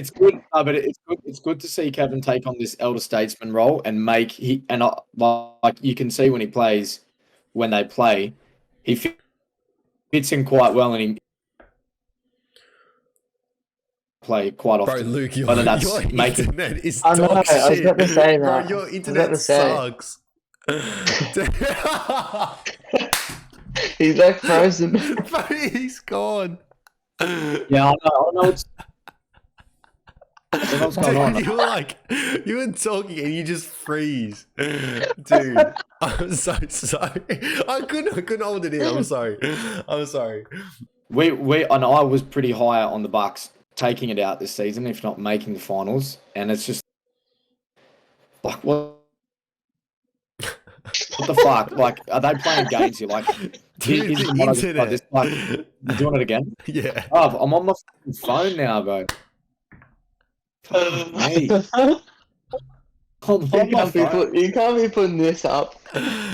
it's good, but it's good. It's good to see Kevin take on this elder statesman role and like you can see when he plays, when they play, he fits in quite well and he play quite Bro, often. Luke, your making. internet is I know, dog I was shit. about to say Bro, that. your I was internet about to say. sucks. He's like frozen. Bro, he's gone. Yeah, I know. I don't know what's going on. You were talking and you just freeze, dude. I'm so sorry. I couldn't hold it in. I'm sorry. And I was pretty high on the Bucks taking it out this season, if not making the finals, and it's just like what the fuck? Like, are they playing games here? Like, Dude, the internet. You doing it again? Yeah. Oh, I'm on my phone now, bro. Hey. You can't be putting this up.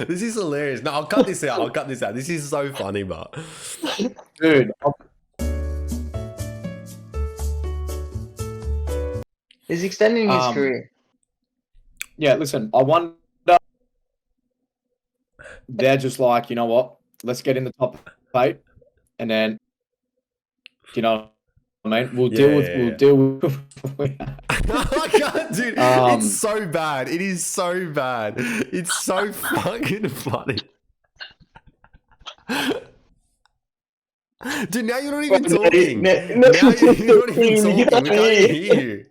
This is hilarious. No, I'll cut this out. This is so funny, but dude. He's extending his career. Yeah, listen, I wonder. They're just like, you know what? Let's get in the top 8, and then, you know what I mean? We'll deal with. I can't, dude. It's so bad. It is so bad. It's so fucking funny. Dude, now you're not even talking. Now you're not even talking. We can't hear you.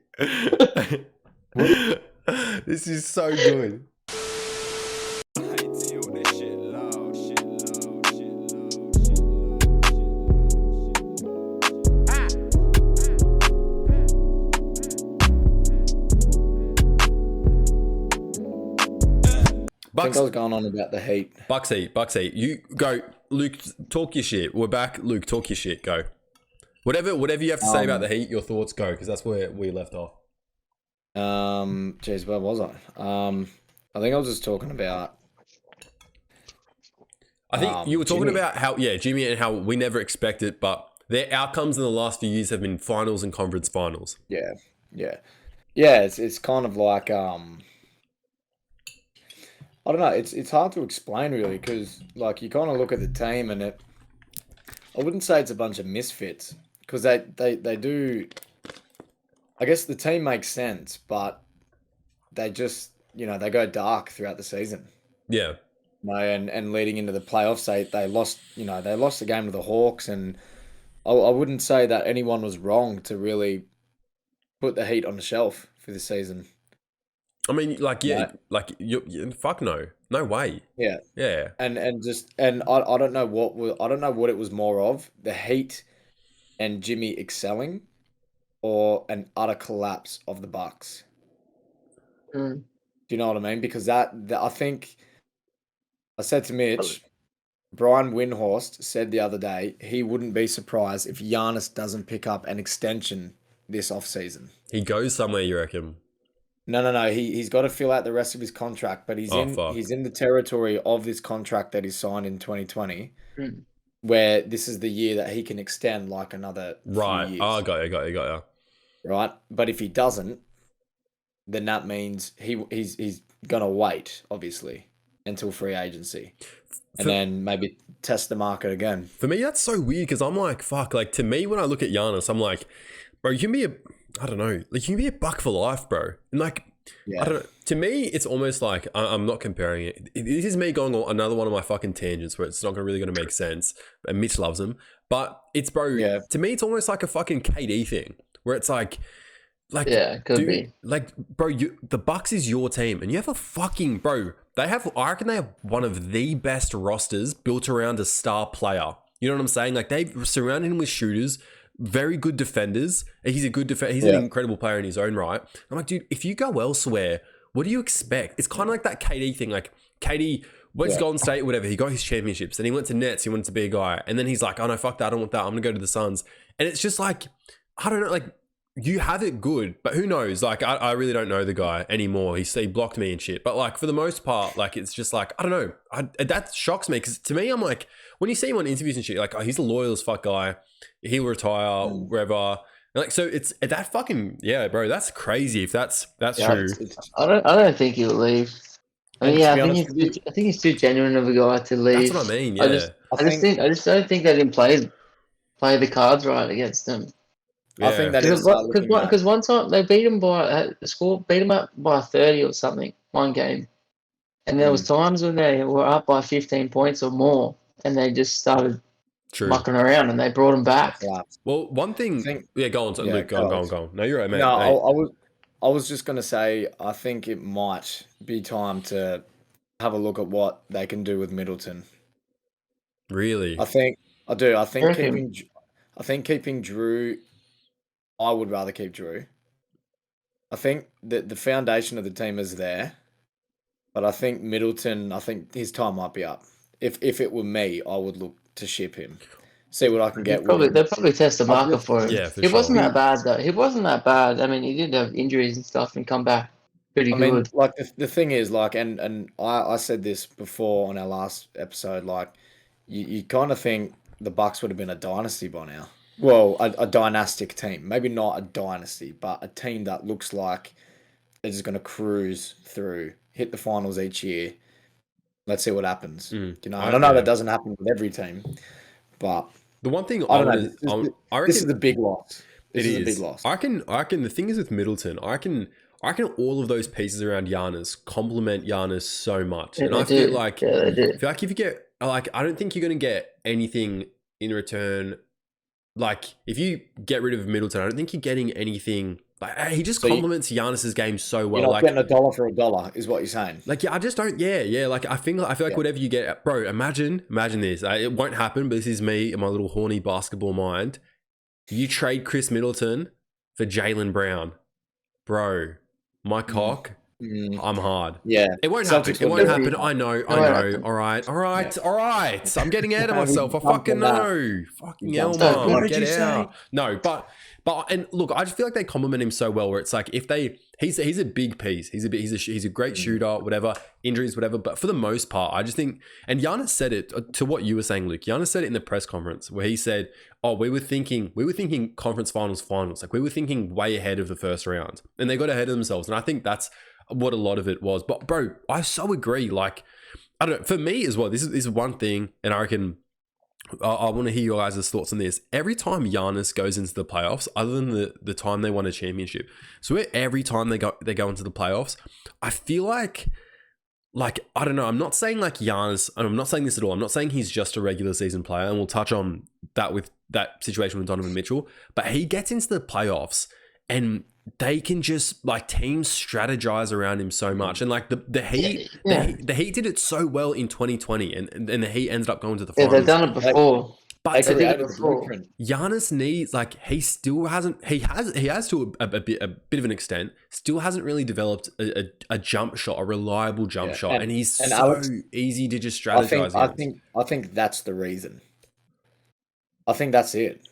This is so good. I think I was going on about the Heat. Bucks Heat. You go, Luke. Talk your shit. We're back, Luke. Talk your shit. Go. Whatever you have to say about the Heat, your thoughts. Go, because that's where we left off. Jeez, where was I? I think I was just talking about. I think you were talking about how Jimmy and how we never expect it, but their outcomes in the last few years have been finals and conference finals. Yeah. It's kind of like I don't know. It's hard to explain really because like you kind of look at the team and I wouldn't say it's a bunch of misfits because they do. I guess the team makes sense, but they just they go dark throughout the season. Yeah. And leading into the playoffs, they lost. They lost the game to the Hawks, and I wouldn't say that anyone was wrong to really put the Heat on the shelf for this season. I mean, you fuck no way. Yeah. And I don't know what it was more of, the Heat and Jimmy excelling, or an utter collapse of the Bucks. Do you know what I mean? Because that I think I said to Mitch, Brian Windhorst said the other day he wouldn't be surprised if Giannis doesn't pick up an extension this offseason. He goes somewhere, you reckon? No. He's got to fill out the rest of his contract, but he's in the territory of this contract that he signed in 2020, where this is the year that he can extend like another few years. Oh, got you. Right, but if he doesn't, then that means he's gonna wait, obviously, until free agency, and then maybe test the market again. For me, that's so weird because I'm like, fuck. Like to me, when I look at Giannis, I'm like, bro, you can be I don't know. Like, you can be a buck for life, bro. And like, I don't know. To me, it's almost like, I'm not comparing it. This is me going on another one of my fucking tangents where it's not really going to make sense. And Mitch loves him. But it's, bro, to me, it's almost like a fucking KD thing where it's like, yeah, could be. Like, bro, the Bucks is your team and you have a fucking, bro, I reckon they have one of the best rosters built around a star player. You know what I'm saying? Like, they've surrounded him with shooters, very good defenders. He's a good defender. He's an incredible player in his own right. I'm like, dude, if you go elsewhere, what do you expect? It's kind of like that KD thing. Like, KD went to Golden State, whatever. He got his championships. Then he went to Nets. He wanted to be a guy. And then he's like, oh, no, fuck that. I don't want that. I'm going to go to the Suns. And it's just like, I don't know. Like, you have it good, but who knows? Like, I really don't know the guy anymore. He blocked me and shit. But like, for the most part, like, it's just like, I don't know. That shocks me because to me, I'm like, when you see him on interviews and shit, like, oh, he's a loyal as fuck guy. He'll retire wherever. Like, so it's that fucking yeah, bro. That's crazy. If that's Yeah, true. I don't think he'll leave. I mean, And to yeah, be honest with you, I think he's too genuine of a guy to That's leave. what I mean. Yeah, I think I just don't think they didn't play the cards right against them. I think yeah. they need to start looking at. Because one time they beat them by beat them up by 30 or something one game, and there was Mm, times when they were up by 15 points or more, and they just started True. mucking around, and they brought them back. collapse. Well, one I thing. think Yeah, go on, yeah, Luke. Go on, go go on. on, go on. No, you're right, No, mate. Mate. I was just gonna say I think it might be time to have a look at what they can do with Middleton. I Really? think I do. I reckon. I think keeping Drew. I would rather keep Drew. I think that the foundation of the team is there, but I think Middleton. I think his time might be up. If it were me, I would look to ship him, see what I can get with him. They'll probably test the I've market just for him. Yeah, for He wasn't sure. that bad though. He wasn't that bad. I mean, he did have injuries and stuff, and come back pretty I mean, good. like the thing is, like, and I said this before on our last episode, like, you kind of think the Bucks would have been a dynasty by now. Well, a dynastic team, maybe not a dynasty, but a team that looks like they're just going to cruise through, hit the finals each year. Let's see what happens. You know, and I know that Yeah. doesn't happen with every team, but The one thing I I don't want know. to, I This is reckon a big loss. it This is a big is. loss. I reckon the thing is with Middleton. I reckon all of those pieces around Giannis complement Giannis so much, Yeah, and they do. Yeah, they do. I feel like if you get like, I don't think you're going to get anything in return. Like, if you get rid of Middleton, I don't think you're getting anything. Like, he just So complements Giannis's game so you're well. not getting a dollar for a dollar, is what you're saying. Yeah, I just don't. Yeah, yeah. Like, I feel like Yeah. whatever you get, bro. Imagine this. It won't happen, but this is me and my little horny basketball mind. You trade Chris Middleton for Jaylen Brown, bro. My Mm, cock. mm, I'm hard. yeah. It won't happen. Celtics It will won't do it. happen. I know. It won't happen. All right. All Yeah. right. All right. I'm getting ahead of We myself. I jumped fucking on that. know. Fucking We hell, jumped on So that. what mum. did Get you say? out. No, but and look, I just feel like they compliment him so well. Where it's like, if they, he's a big piece. He's a great shooter. Whatever, injuries, whatever. But for the most part, I just think. And Giannis said it to what you were saying, Luke. Giannis said it in the press conference where he said, "Oh, we were thinking conference finals. Like, we were thinking way ahead of the first round, and they got ahead of themselves." And I think that's what a lot of it was. But bro, I so agree. Like, I don't know. For me as well, this is one thing, and I reckon I want to hear your guys' thoughts on this. Every time Giannis goes into the playoffs, other than the time they won a championship, so every time they go into the playoffs, I feel like I don't know. I'm not saying like Giannis, and I'm not saying this at all. I'm not saying he's just a regular season player, and we'll touch on that with that situation with Donovan Mitchell. But he gets into the playoffs, and they can just, like, teams strategize around him so much. And like the Heat, Yeah. the Heat did it so well in 2020, and the Heat ended up going to the Yeah, finals. they've done it before. But They They did it created the before. blueprint. Giannis needs, like, he still hasn't. He has to a bit of an extent. Still hasn't really developed a jump shot, a reliable jump Yeah. shot, and he's And so Alex, easy to just strategize against. I think that's the reason. I think that's it.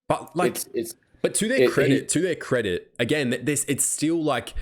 But like, It's but to it, he to their credit, again, this it's still like,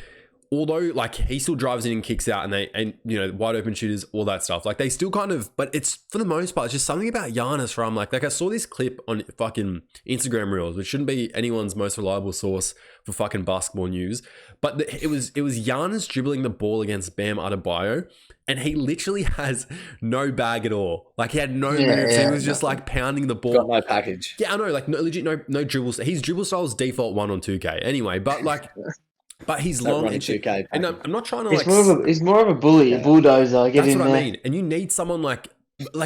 although like he still drives in and kicks out, and you know, wide open shooters, all that stuff. Like, they still kind of, but it's, for the most part, it's just something about Giannis where I'm like I saw this clip on fucking Instagram Reels, which shouldn't be anyone's most reliable source for fucking basketball news, but it was Giannis dribbling the ball against Bam Adebayo, and he literally has no bag at all. Like, he had no moves. He was just like pounding the ball. got no package. Yeah, I know, like, no dribbles. His dribble style is default 1 on 2K. Anyway, but like, but he's That long running and 2K and package. I'm not trying to He's more of a bully, a bulldozer. Get that's in what there. I mean. And you need someone like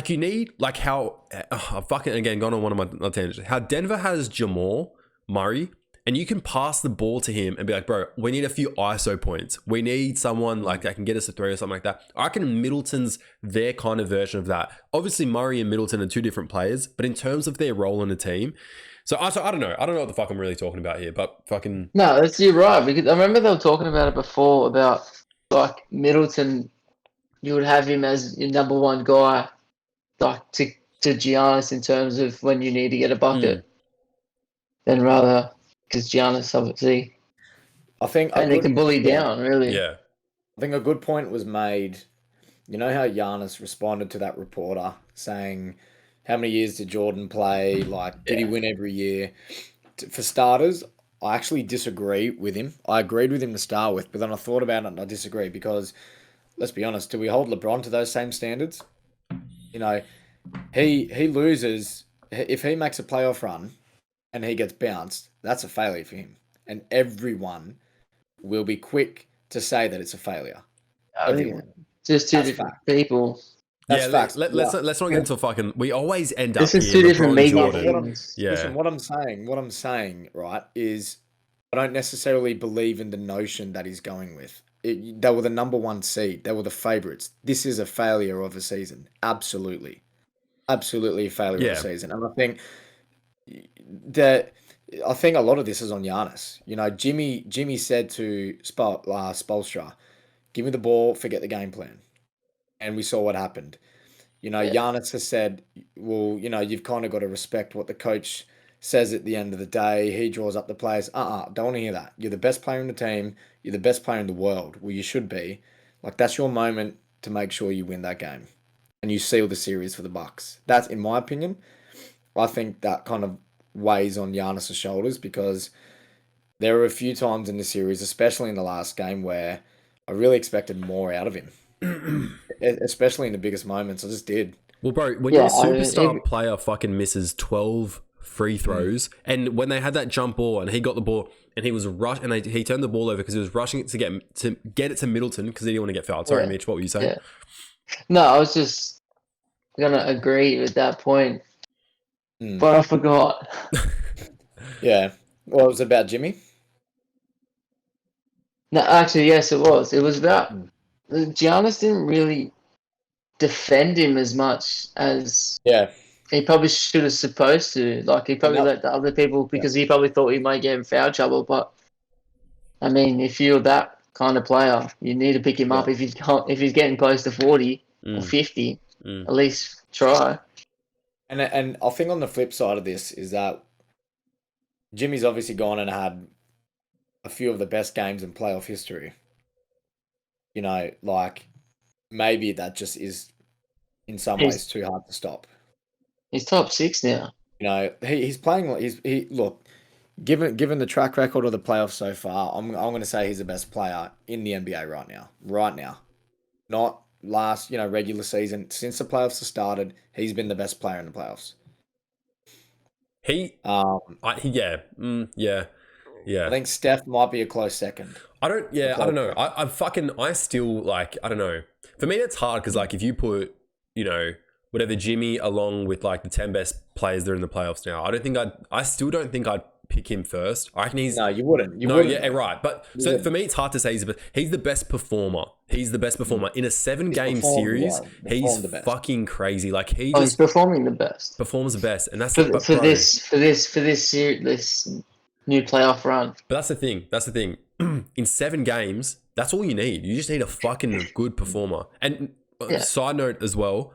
you need, like, how I'm fucking, again, gone on one of my tangents. How Denver has Jamal Murray, and you can pass the ball to him and be like, bro, we need a few ISO points. We need someone like that can get us a 3 or something like that. I reckon Middleton's their kind of version of that. Obviously, Murray and Middleton are two different players, but in terms of their role in a team. So I don't know. I don't know what the fuck I'm really talking about here, but fucking. No, you're right. Because I remember they were talking about it before about like Middleton. You would have him as your number one guy, like to Giannis in terms of when you need to get a bucket, then rather because Giannis obviously I think a and he good can bully down really. Yeah. I think a good point was made. You know how Giannis responded to that reporter saying, "How many years did Jordan play? Like, did he win every year?" for starters, I actually disagree with him. I agreed with him to start with, but then I thought about it and I disagree because let's be honest, do we hold LeBron to those same standards? You know, he loses if he makes a playoff run and he gets bounced, that's a failure for him. And everyone will be quick to say that it's a failure. I think Everyone. just two That's different fact. people. That's Yeah, facts. let's not get into fucking. We always end This up is here. two different LeBron media Jordan. things. Yeah. Listen, what I'm saying, right, is I don't necessarily believe in the notion that he's going with. They were the number one seed. They were the favourites. This is a failure of a season. Absolutely. Absolutely a failure of a Yeah. season. And that I think a lot of this is on Giannis. You know, Jimmy said to Spoelstra, give me the ball, forget the game plan. And we saw what happened. You know, Yeah. Giannis has said, well, you know, you've kind of got to respect what the coach says at the end of the day. He draws up the players. Don't want to hear that. You're the best player in the team. You're the best player in the world. Well, you should be. Like, that's your moment to make sure you win that game. And you seal the series for the Bucks. That's, in my opinion, I think that kind of weighs on Giannis' shoulders because there were a few times in the series, especially in the last game, where I really expected more out of him. Especially in the biggest moments. I just did. Well, bro, when Yeah, your superstar player fucking misses 12 free throws, and when they had that jump ball and he got the ball and he was he turned the ball over because he was rushing it to get it to Middleton because he didn't want to get fouled. Sorry, Yeah. Mitch, what were you saying? Yeah. No, I was just gonna agree with that point, but I forgot. Yeah. Well, it was about Jimmy. No, actually, yes, it was. It was about Giannis didn't really defend him as much as Yeah. he probably should have supposed to. Like he probably that- let the other people because he probably thought he might get in foul trouble. But I mean, if you're that kind of player, you need to pick him up. If he's getting close to 40 or 50, at least try. And I think on the flip side of this is that Jimmy's obviously gone and had a few of the best games in playoff history. You know, like maybe that just is in some ways too hard to stop. He's top 6 now. You know, he's playing. Look. Given the track record of the playoffs so far, I'm going to say he's the best player in the NBA right now. Right now, not last regular season. Since the playoffs have started, he's been the best player in the playoffs. Yeah. I think Steph might be a close second. I don't know. I still like, I don't know. For me, it's hard because like if you put, whatever Jimmy along with like the 10 best players that are in the playoffs now, I still don't think I'd pick him first. I reckon he's... No, you wouldn't. Yeah, right. But so for me, it's hard to say he's the best performer. He's the best performer. In a 7-game series, he's fucking crazy. Like he's performing the best. Performs the best. And that's for this series, this new playoff run. But that's the thing. In 7 games, that's all you need. You just need a fucking good performer. And side note as well,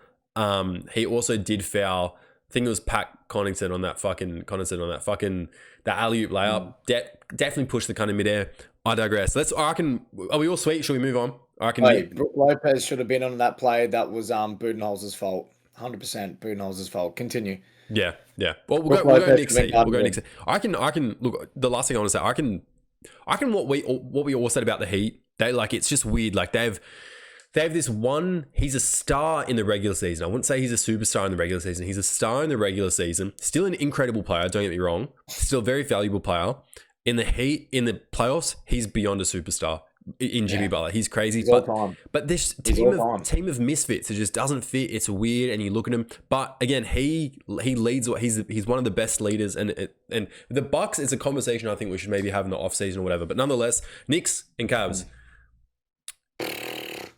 he also did foul. I think it was Pat Connaughton on that fucking that alley-oop layup. Definitely pushed the cunt in midair. I digress. Are we all sweet? Should we move on? Brook Lopez should have been on that play. That was Budenholzer's fault. 100% Budenholzer's fault. Continue. Yeah. Well, we'll go Nick C. We'll go Nick C. I can look. The last thing I want to say, I can what we all said about the Heat. They it's just weird. Like they have this one. He's a star in the regular season. I wouldn't say he's a superstar in the regular season. He's a star in the regular season. Still an incredible player. Don't get me wrong. Still a very valuable player. In the Heat, in the playoffs, he's beyond a superstar. In Jimmy Butler, he's crazy. But this team of misfits, it just doesn't fit. It's weird, and you look at him. But again, he leads. He's one of the best leaders, and the Bucks is a conversation I think we should maybe have in the off season or whatever. But nonetheless, Knicks and Cavs.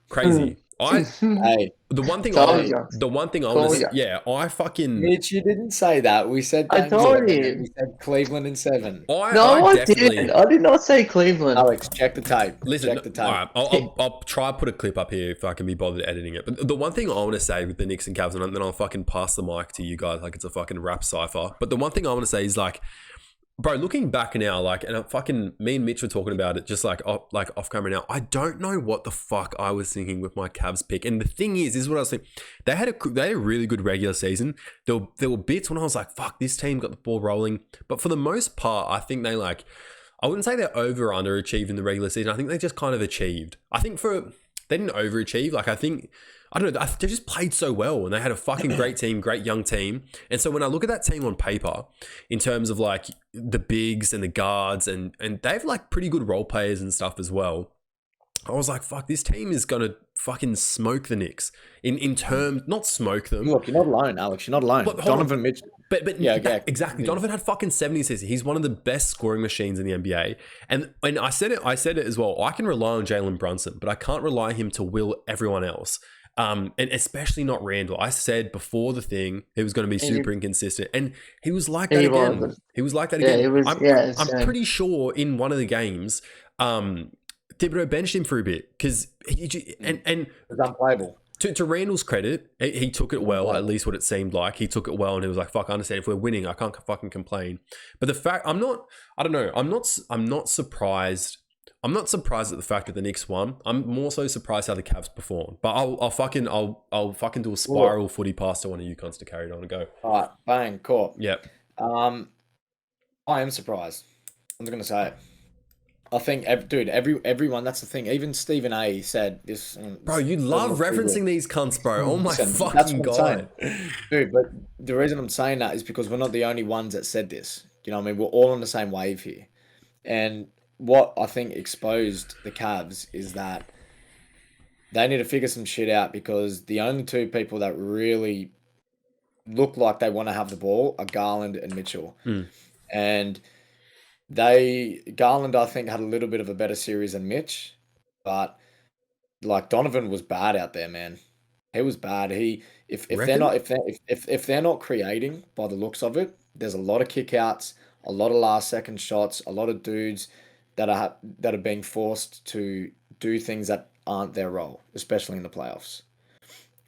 Crazy. The one thing I fucking... Mitch, you didn't say that. We said... I told you. We said Cleveland in 7. I didn't. I did not say Cleveland. Alex, check the tape. Listen, check the tape. All right, I'll try to put a clip up here if I can be bothered editing it. But the one thing I want to say with the Knicks and Cavs, and then I'll fucking pass the mic to you guys like it's a fucking rap cipher. But the one thing I want to say is like... Bro, looking back now, like, and fucking me and Mitch were talking about it just off camera now. I don't know what the fuck I was thinking with my Cavs pick. And the thing is, this is what I was thinking. They had a really good regular season. There were bits when I was like, fuck, this team got the ball rolling. But for the most part, I think they like, I wouldn't say they're over or underachieved in the regular season. I think they just kind of achieved. I think they didn't overachieve. Like, I don't know, they just played so well and they had a fucking great team, great young team. And so when I look at that team on paper, in terms of like the bigs and the guards, and they have like pretty good role players and stuff as well, I was like, fuck, this team is going to fucking smoke the Knicks in terms, not smoke them. Look, you're not alone, Alex. You're not alone. But Donovan Mitchell. But yeah, exactly. Donovan had fucking 70 assists. He's one of the best scoring machines in the NBA. And I said it as well. I can rely on Jalen Brunson, but I can't rely on him to will everyone else. And especially not Randall. I said before the thing he was going to be super inconsistent, and he was like that again. He was like that again. I'm pretty sure in one of the games, Thibodeau benched him for a bit because and it's unplayable. To Randall's credit, he took it well, at least what it seemed like. He took it well and he was like, fuck, I understand if we're winning, I can't fucking complain. But the fact, I'm not surprised. I'm not surprised at the fact that the Knicks won. I'm more so surprised how the Cavs performed. But I'll fucking do a spiral footy pass to one of you cons to carry it on and go. All right, bang, caught. Yep. I am surprised. I'm just gonna say it. I think, everyone. That's the thing. Even Stephen A. said this. Bro, you love referencing these cunts, bro. Oh my fucking god, dude. But the reason I'm saying that is because we're not the only ones that said this. You know what I mean? We're all on the same wave here. And what I think exposed the Cavs is that they need to figure some shit out, because the only two people that really look like they want to have the ball are Garland and Mitchell. And Garland, I think, had a little bit of a better series than Mitch, but like Donovan was bad out there, man. He was bad. If they're not creating by the looks of it, there's a lot of kickouts, a lot of last second shots, a lot of dudes that are being forced to do things that aren't their role, especially in the playoffs.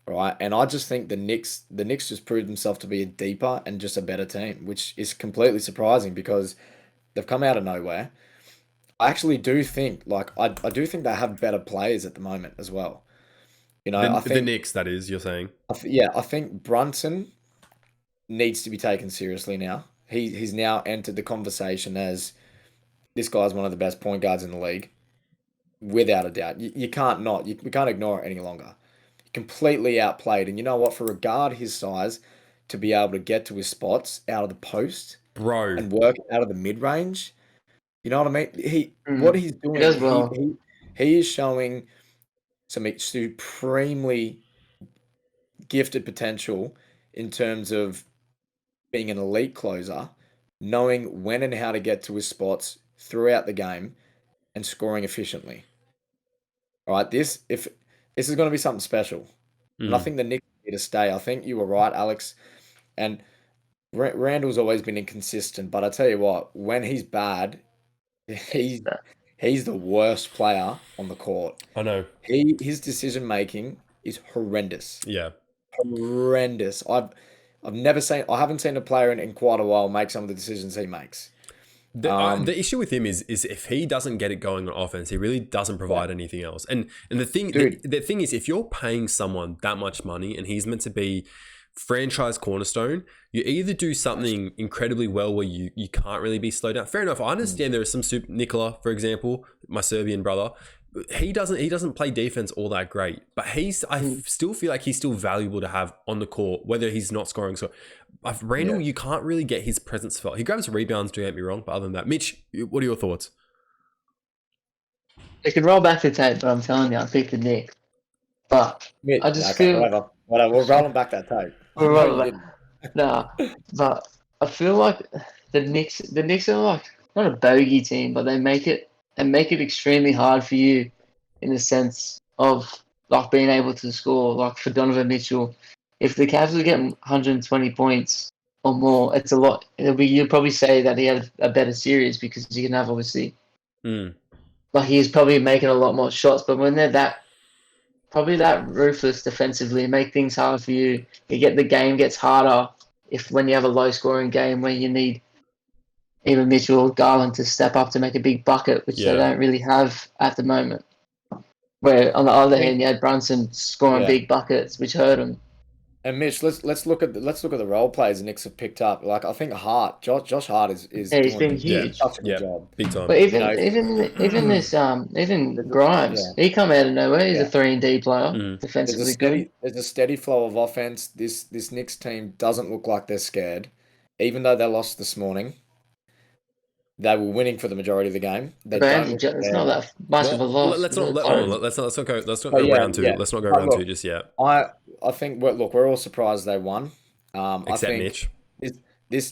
Right, and I just think the Knicks just proved themselves to be a deeper and just a better team, which is completely surprising because they've come out of nowhere. I actually do think, I do think they have better players at the moment as well. You know, I think the Knicks, that is, you're saying. I think Brunson needs to be taken seriously now. He's now entered the conversation as this guy's one of the best point guards in the league, without a doubt. We can't ignore it any longer. Completely outplayed, and you know what? For a guard his size to be able to get to his spots out of the post, bro, and work out of the mid range, you know what I mean? What he's doing, he is showing some supremely gifted potential in terms of being an elite closer, knowing when and how to get to his spots throughout the game, and scoring efficiently. All right, this is going to be something special. And I think the Knicks need to stay. I think you were right, Alex. And Randall's always been inconsistent, but I tell you what, when he's bad, he's the worst player on the court. I know. His decision making is horrendous. Yeah. Horrendous. I haven't seen a player in quite a while make some of the decisions he makes. The issue with him is if he doesn't get it going on offense, he really doesn't provide anything else. And the thing the thing is, if you're paying someone that much money and he's meant to be franchise cornerstone, you either do something incredibly well where you can't really be slowed down. Fair enough. I understand there is some Nikola, for example, my Serbian brother. He doesn't play defense all that great, but I still feel like he's still valuable to have on the court, whether he's not scoring. So Randall, you can't really get his presence felt. He grabs rebounds, don't get me wrong, but other than that, Mitch, what are your thoughts? You can roll back the tape, but I'm telling you, I picked the Knicks. But I just feel whatever. We're rolling back that tape. But I feel like the Knicks are like not a bogey team, but they make it extremely hard for you in the sense of like being able to score. Like for Donovan Mitchell, if the Cavs are getting 120 points or more, it's a lot. You'll probably say that he had a better series because you can have obviously. Like he's probably making a lot more shots, but when they're that ruthless defensively, make things hard for you. The game gets harder when you have a low scoring game where you need either Mitchell or Garland to step up to make a big bucket, which they don't really have at the moment. Where on the other hand, you had Brunson scoring big buckets, which hurt him. And Mitch, let's look at the role players the Knicks have picked up. Like I think Josh Hart is He's been doing huge. such a good job. Big time. But even Grimes, he come out of nowhere. He's a 3-and-D player, defensively good. There's a steady flow of offense. This Knicks team doesn't look like they're scared, even though they lost this morning. They were winning for the majority of the game. They don't look It's not that much of a loss. Let's not go round two. Let's not go round two just yet. I think we're all surprised they won. Except I think Mitch. This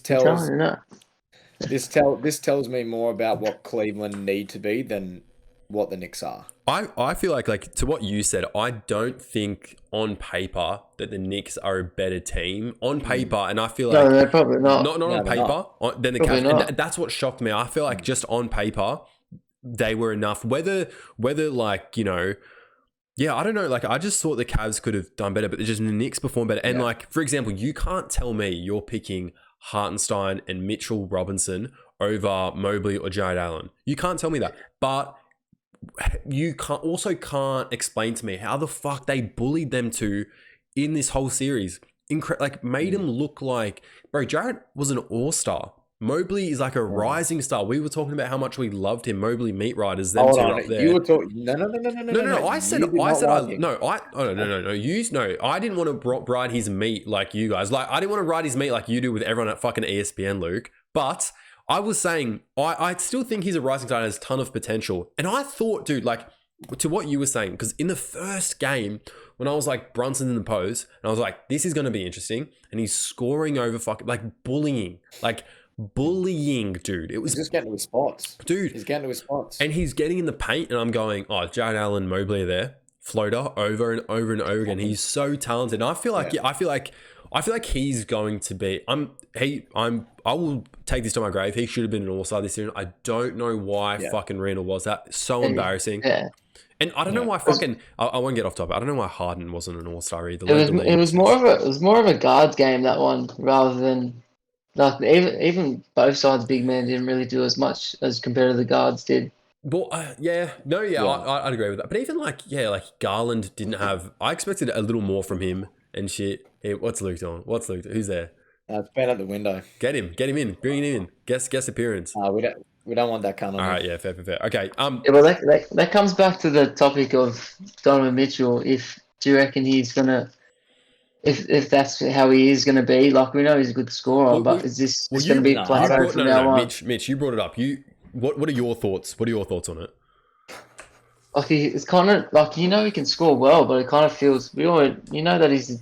tells me more about what Cleveland need to be than what the Knicks are. I feel like to what you said, I don't think on paper that the Knicks are a better team on paper, and I feel like they're probably not. Not on paper. Then the Cavs, and that's what shocked me. I feel like just on paper they were enough. Whether like I don't know. Like I just thought the Cavs could have done better, but just the Knicks performed better. And like for example, you can't tell me you're picking Hartenstein and Mitchell Robinson over Mobley or Jared Allen. You can't tell me that, but you can't explain to me how the fuck they bullied them in this whole series. Made him look like, bro, Jared was an all-star. Mobley is like a rising star. We were talking about how much we loved him. Mobley meat riders, them two up there. You were talking. No. I didn't want to ride his meat like you guys. Like I didn't want to ride his meat like you do with everyone at fucking ESPN, Luke. But I was saying, I still think he's a rising star and has a ton of potential. And I thought, dude, like, to what you were saying, because in the first game, when I was like, Brunson in the pose, and I was like, this is going to be interesting. And he's scoring over bullying, dude. It was he's just getting to his spots. Dude. He's getting to his spots. And he's getting in the paint, and I'm going, oh, Jared Allen, Mobley are there. Floater over and over and over again. He's so talented. And I feel like he's going to be. I will take this to my grave. He should have been an all-star this year. I don't know why fucking Randall was that. So embarrassing. Yeah. And I don't know why fucking. I won't get off topic. I don't know why Harden wasn't an all-star either. It was more of a guards game, that one, rather than like even both sides. Big man didn't really do as much as compared to the guards did. Well, I'd agree with that. But even like Garland didn't have. I expected a little more from him and shit. Hey, what's Luke doing? Who's there? It's been at the window. Get him in, bring him in. Guest appearance. We don't want that kind of. All right, yeah, fair. Okay. Well, that comes back to the topic of Donovan Mitchell. Do you reckon he's gonna? If that's how he is going to be, like we know he's a good scorer, but is this going to be plateau from now on? Mitch, you brought it up. What are your thoughts? What are your thoughts on it? Like it's kind of like he can score well, but it kind of feels that he's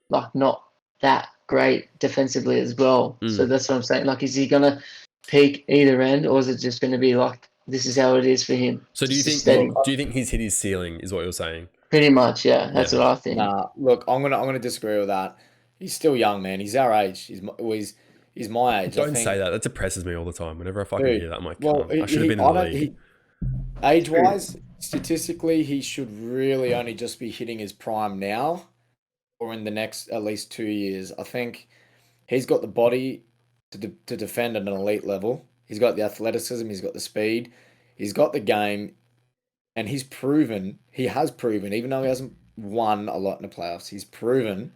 like not that great defensively as well. So that's what I'm saying. Like, is he going to peak either end, or is it just going to be like this is how it is for him? So do you think he's hit his ceiling? Is what you're saying? Pretty much, yeah. That's what I think. Nah, look, I'm gonna disagree with that. He's still young, man. He's our age. He's my age. Don't say that. That depresses me all the time. Whenever I fucking hear that, I'm like, I should have been in the league. Age-wise, statistically, he should really only just be hitting his prime now, or in the next at least 2 years. I think he's got the body to defend at an elite level. He's got the athleticism. He's got the speed. He's got the game. And he has proven, even though he hasn't won a lot in the playoffs, he's proven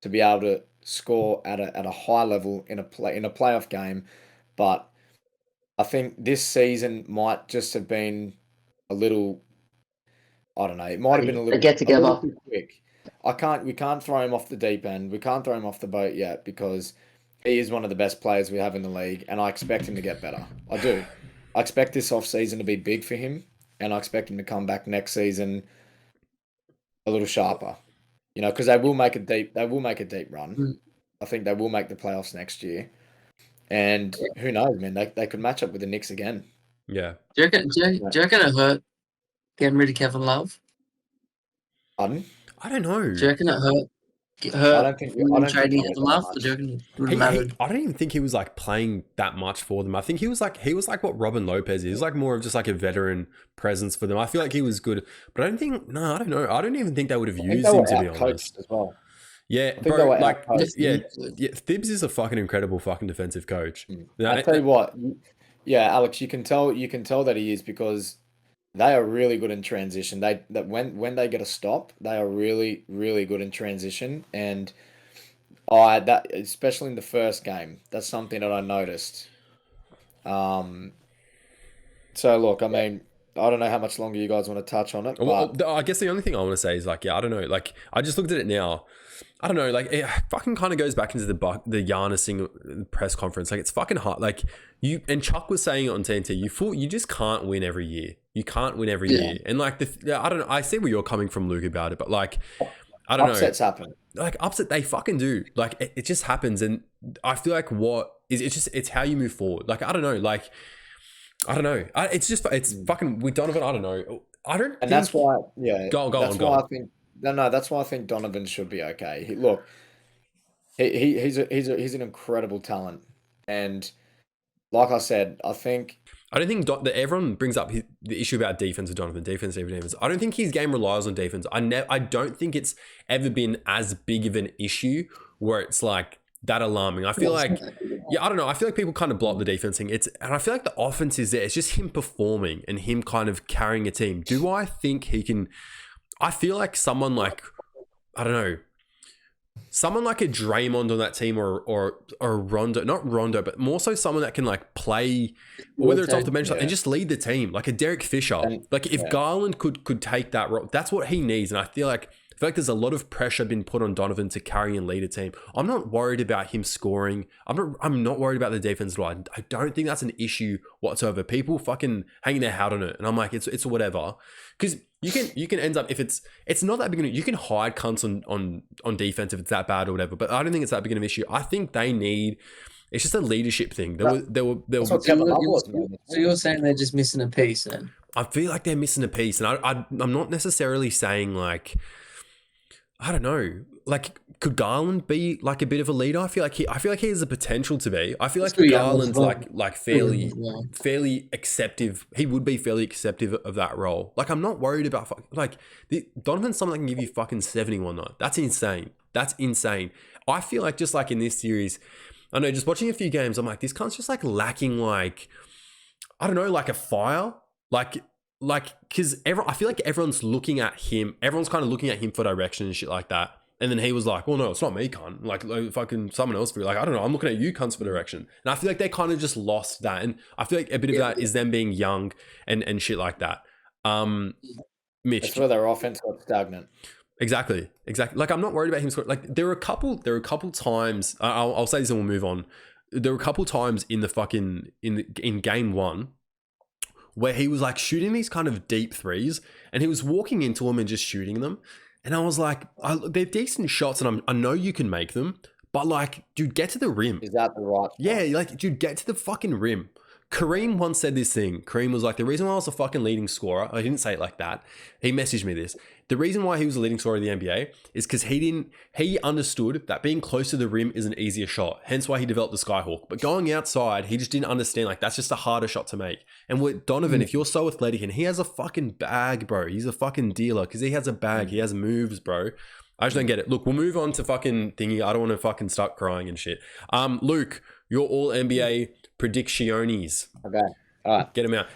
to be able to score at a high level in a playoff game. But I think this season might just have been a little, I don't know, it might have been a little get together. A little too quick. We can't throw him off the deep end. We can't throw him off the boat yet because he is one of the best players we have in the league, and I expect him to get better. I do. I expect this offseason to be big for him. And I expect him to come back next season a little sharper, because they will make a deep run. I think they will make the playoffs next year, and who knows, man? They could match up with the Knicks again. Yeah. Do you reckon it hurt getting rid of Kevin Love? Pardon? I don't know. Do you reckon it hurt? I don't think trading Kevin Love. Do you reckon it would have I don't even think he was like playing that much for them. I think he was like what Robin Lopez is, like more of just like a veteran presence for them. I feel like he was good, but I don't know. I don't even think they would have used him, to be honest. As well. Yeah, I think they bro. were Like, outcoached. yeah, yeah. Thibs is a fucking incredible fucking defensive coach. I tell you what, yeah, Alex, you can tell that he is because they are really good in transition. That when they get a stop, they are really really good in transition, and that especially in the first game, that's something that I noticed. Um, so look, I mean, I don't know how much longer you guys want to touch on it, Well, but I guess the only thing I want to say is like, yeah, I don't know. Like, I just looked at it now. I don't know. Like, it fucking kind of goes back into the Giannis thing press conference. Like, it's fucking hard. Like, you and Chuck was saying it on TNT. You just can't win every year. You can't win every year. And like, I don't know. I see where you're coming from, Luke, about it, but like, I don't know. upsets happen. Like upset, they fucking do. Like, it just happens, and I feel like it's how you move forward. Like, I don't know. Like, I don't know. It's fucking with Donovan. I don't know. I don't. And that's why, yeah, Go that's on. why I think no, that's why I think Donovan should be okay. Look, he's an incredible talent, and like I said, I think I don't think that everyone brings up the issue about defense with Donovan, defense. I don't think his game relies on defense. I don't think it's ever been as big of an issue where it's like that alarming. I feel like, yeah, I don't know. I feel like people kind of block the defense thing. And I feel like the offense is there. It's just him performing and him kind of carrying a team. Do I think he can? I feel like someone like, I don't know, someone like a Draymond on that team or Rondo, not Rondo, but more so someone that can like play, whether it's off the bench and just lead the team, like a Derek Fisher. Like if Garland could take that role, that's what he needs. And I feel like there's a lot of pressure been put on Donovan to carry and lead a team. I'm not worried about him scoring. I'm not worried about the defense at all. I don't think that's an issue whatsoever. People fucking hanging their hat on it, and I'm like, it's whatever. Because you can end up, if it's not that big of an, you can hide cunts on defense if it's that bad or whatever. But I don't think it's that big of an issue. I think they need. It's just a leadership thing. So you're saying they're just missing a piece then? I feel like they're missing a piece, and I'm not necessarily saying like. I don't know. Like, could Garland be like a bit of a leader? I feel like he has the potential to be. I feel like Garland's like fairly acceptive. He would be fairly acceptive of that role. Like, I'm not worried about Donovan's someone that can give you fucking 71 though. That's insane. I feel like just like in this series, I know just watching a few games, I'm like, this cunt's just like lacking like, I don't know, like a fire, because I feel like everyone's looking at him. Everyone's kind of looking at him for direction and shit like that. And then he was like, well, no, it's not me, cunt. Like fucking someone else. Like, I don't know. I'm looking at you cunts for direction. And I feel like they kind of just lost that. And I feel like a bit of that is them being young and shit like that. Mitch. That's where their offense got stagnant. Exactly. Like, I'm not worried about him scoring. Like, there were a couple times, I'll say this and we'll move on. There were a couple times in the fucking, in game one, where he was like shooting these kind of deep threes and he was walking into them and just shooting them. And I was like, they're decent shots and I know you can make them, but like, dude, get to the rim. Is that the right? Yeah, like, dude, get to the fucking rim. Kareem once said this thing. Kareem was like, the reason why I was a fucking leading scorer, I didn't say it like that. He messaged me this. The reason why he was a leading scorer of the NBA is because he understood that being close to the rim is an easier shot. Hence why he developed the Skyhawk. But going outside, he just didn't understand, like, that's just a harder shot to make. And with Donovan, if you're so athletic and he has a fucking bag, bro, he's a fucking dealer because he has a bag, he has moves, bro. I just don't get it. Look, we'll move on to fucking thingy. I don't want to fucking start crying and shit. Luke, your all NBA predictiones. Okay. All right. Get them out.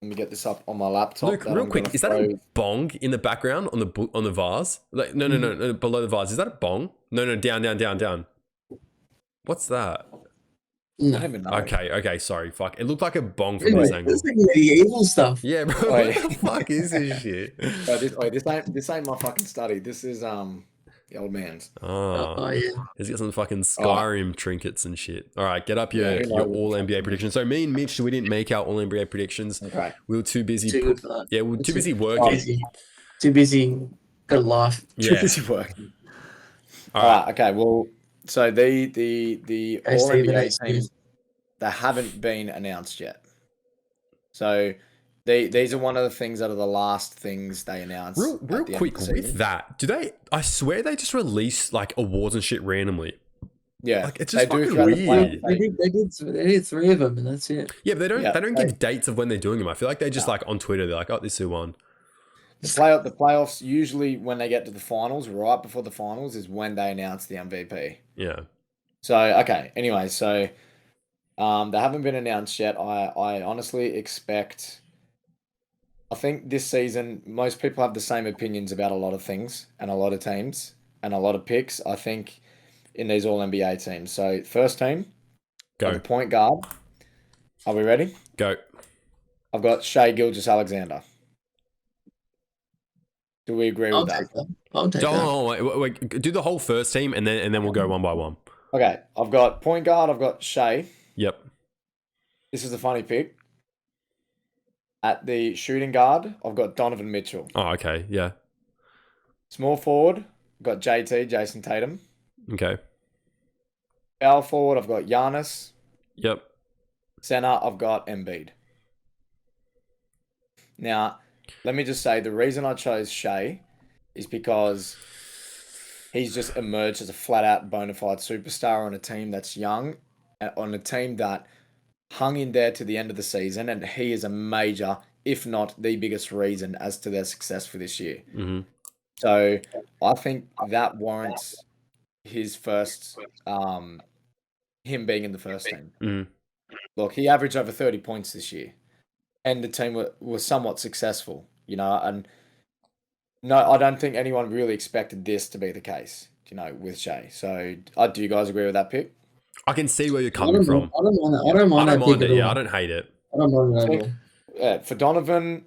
Let me get this up on my laptop. Luke, real quick, is that a bong in the background on the vase? Like, no, below the vase. Is that a bong? No, down. What's that? I don't even know. Okay, sorry, fuck. It looked like a bong from this angle. This is like medieval stuff. Yeah, bro. What the fuck is this shit? This ain't my fucking study. This is the old man's. Oh yeah. He's got some fucking Skyrim trinkets and shit. All right, get up your all NBA predictions. So me and Mitch, we didn't make our all NBA predictions. Okay. We were too busy. Too good for that. Yeah, we were too busy working. Too busy. Got a life. Yeah. Too busy working. All right. Okay. Well, so the all NBA teams, they haven't been announced yet. So these are one of the things that are the last things they announced. Real quick with that, I swear they just release like awards and shit randomly. Yeah, like it's just fucking weird. They did 3 of them, and that's it. Yeah, but they don't give dates of when they're doing them. I feel like they just like on Twitter, they're like, oh, this is who won. The playoffs usually when they get to the finals, right before the finals, is when they announce the MVP. Yeah. So okay. Anyway, so they haven't been announced yet. I honestly expect. I think this season most people have the same opinions about a lot of things and a lot of teams and a lot of picks. I think in these All NBA teams. So first team at the Go. point guard. Are we ready? Go. I've got Shea Gilgeous-Alexander. Do we agree I'll with that? take that. I'll take that. Oh, wait, do the whole first team and then we'll go one by one. Okay, I've got point guard. I've got Shea. Yep. This is a funny pick. At the shooting guard, I've got Donovan Mitchell. Oh, okay. Yeah. Small forward, I've got JT, Jason Tatum. Okay. Power forward, I've got Giannis. Yep. Center, I've got Embiid. Now, let me just say the reason I chose Shea is because he's just emerged as a flat out bona fide superstar on a team that's young, on a team that hung in there to the end of the season, and he is a major, if not the biggest reason as to their success for this year. Mm-hmm. So I think that warrants his first, him being in the first team. Mm-hmm. Look, he averaged over 30 points this year, and the team was somewhat successful, and no, I don't think anyone really expected this to be the case, with Shea. So do you guys agree with that pick? I can see where you're coming from. I don't mind that. I don't mind that pick it. at Yeah, all. I don't hate it. I don't mind that at all. Yeah, for Donovan,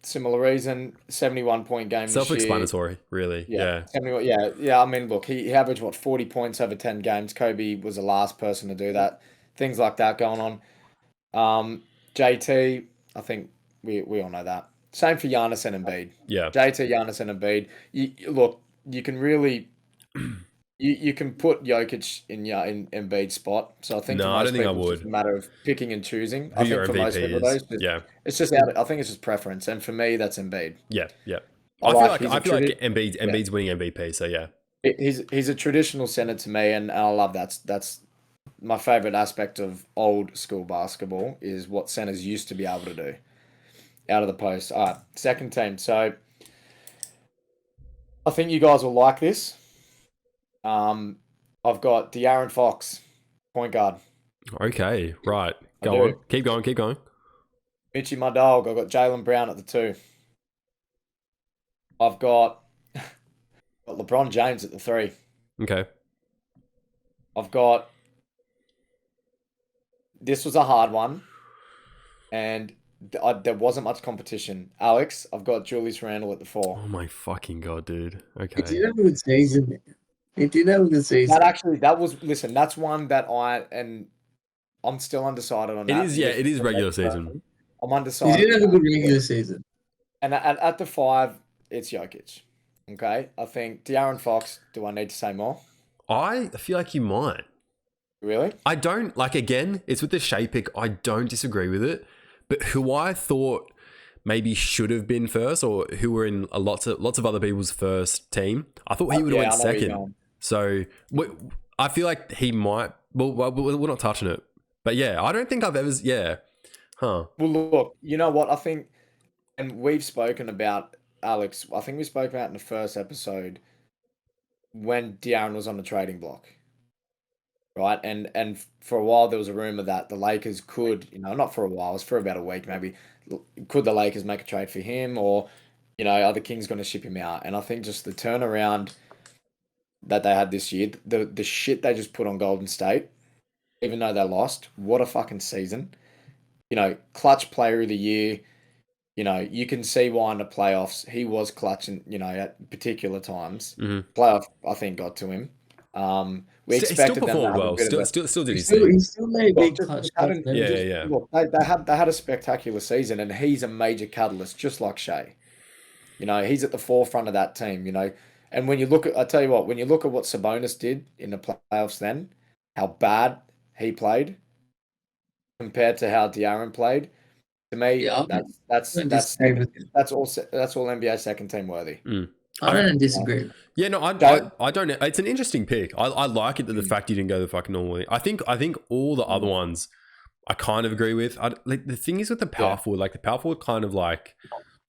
similar reason, 71-point game this year. Self-explanatory, really. Yeah. 71, yeah. I mean, look, he averaged 40 points over 10 games. Kobe was the last person to do that. Things like that going on. JT, I think we all know that. Same for Giannis and Embiid. Yeah. JT, Giannis, and Embiid. You can really. You can put Jokic in Embiid's spot. So I think No, for I most don't think I people, it's would. just a matter of picking and choosing. Who I your think for most MVP people, is. though, Yeah. it's just I think it's just preference, and for me, that's Embiid. Yeah. Yeah. I I feel like Embiid's winning MVP. So yeah. He's a traditional center to me, and I love that. That's my favorite aspect of old school basketball is what centers used to be able to do out of the post. All right, second team. So I think you guys will like this. I've got De'Aaron Fox, point guard. Okay. Right. Go on. Keep going. Keep going. Mitchie, my dog. I've got Jaylen Brown at the 2. I've got LeBron James at the 3. Okay. I've got. This was a hard one, and there wasn't much competition. Alex, I've got Julius Randle at the 4. Oh my fucking god, dude. He Okay. did have a good season. Listen, that's one that I'm still undecided on. It is, yeah, it is regular season. I'm undecided. He did have a good regular season. And at the 5, it's Jokic. Okay, I think De'Aaron Fox. Do I need to say more? I feel like you might. Really? I don't, again, it's with the Shea pick. I don't disagree with it. But who I thought maybe should have been first, or who were in lots of other people's first team, I thought he would have went second. So I feel like he might. Well, we're not touching it. But yeah, I don't think I've ever. Yeah. Huh. Well, look, you know what? I think, and we've spoken about, Alex, I think we spoke about in the first episode when De'Aaron was on the trading block. Right, and for a while there was a rumor that the Lakers could, not for a while, it was for about a week maybe, could the Lakers make a trade for him, or, are the Kings going to ship him out? And I think just the turnaround that they had this year, the shit they just put on Golden State, even though they lost, what a fucking season. Clutch player of the year. You can see why in the playoffs he was clutching, at particular times. Mm-hmm. Playoff, I think, got to him. We expected still performed well. Still did his He thing. still made big clutch. Yeah. Look, they had a spectacular season, and he's a major catalyst, just like Shea. He's at the forefront of that team. And when you look at, I tell you what Sabonis did in the playoffs, then how bad he played compared to how De'Aaron played. To me, that's all NBA second team worthy. I don't disagree. Yeah, no, I don't. It's an interesting pick. I like it that the fact you didn't go the fucking normally. I think all the other ones I kind of agree with. The thing is with the power forward, the power forward kind of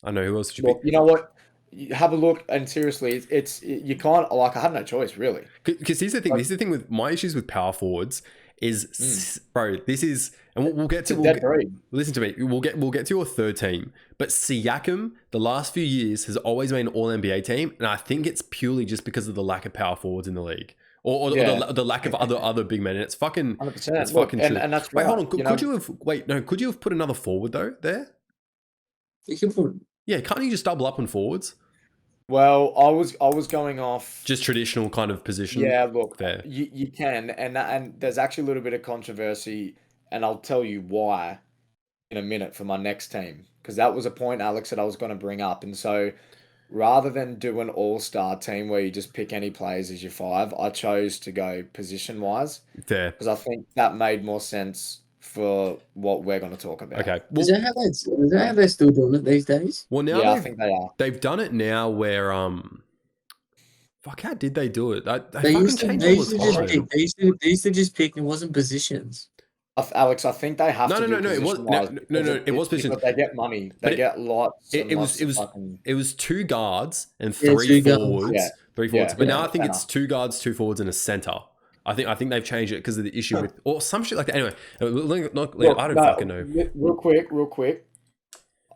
I know who else did you Look, pick? you know what? You have a look, and seriously, you can't like. I had no choice, really. Because here's the thing. Like, This is the thing with my issues with power forwards is, bro. This is, and we'll get it's to. a dead breed. Listen to me. We'll get to your third team, but Siakam the last few years has always been an All NBA team, and I think it's purely just because of the lack of power forwards in the league, or Yeah. the lack of other big men. And it's fucking 100%. it's Look, fucking true. and that's Wait, right. hold on. Could you have could you have put another forward though there? You can put. Yeah, can't you just double up on forwards? Well, I was going off. Just traditional kind of position. Yeah, look, there. you can, and there's actually a little bit of controversy, and I'll tell you why in a minute for my next team, because that was a point, Alex, that I was going to bring up. And so rather than do an all-star team where you just pick any players as your five, I chose to go position-wise There. because I think that made more sense for what we're going to talk about. Okay. Is that how they're still doing it these days? Well, now Yeah, I think they are. they've done it now where fuck, how did they do it? They They fucking used to, change they all used the to just time. pick. They used to just pick. It wasn't positions. Alex, I think they have No, to no, do no, it was- position-wise no, because it was position. because they get money. But They get lots and It lots of was fucking... it was two guards and Yeah, three two guards. forwards. Yeah. Three forwards. Yeah. But Yeah. now I think Center. it's two guards, two forwards, and a center. I think they've changed it because of the issue with or some shit like that. Anyway, Look, I don't no, fucking know. Real quick.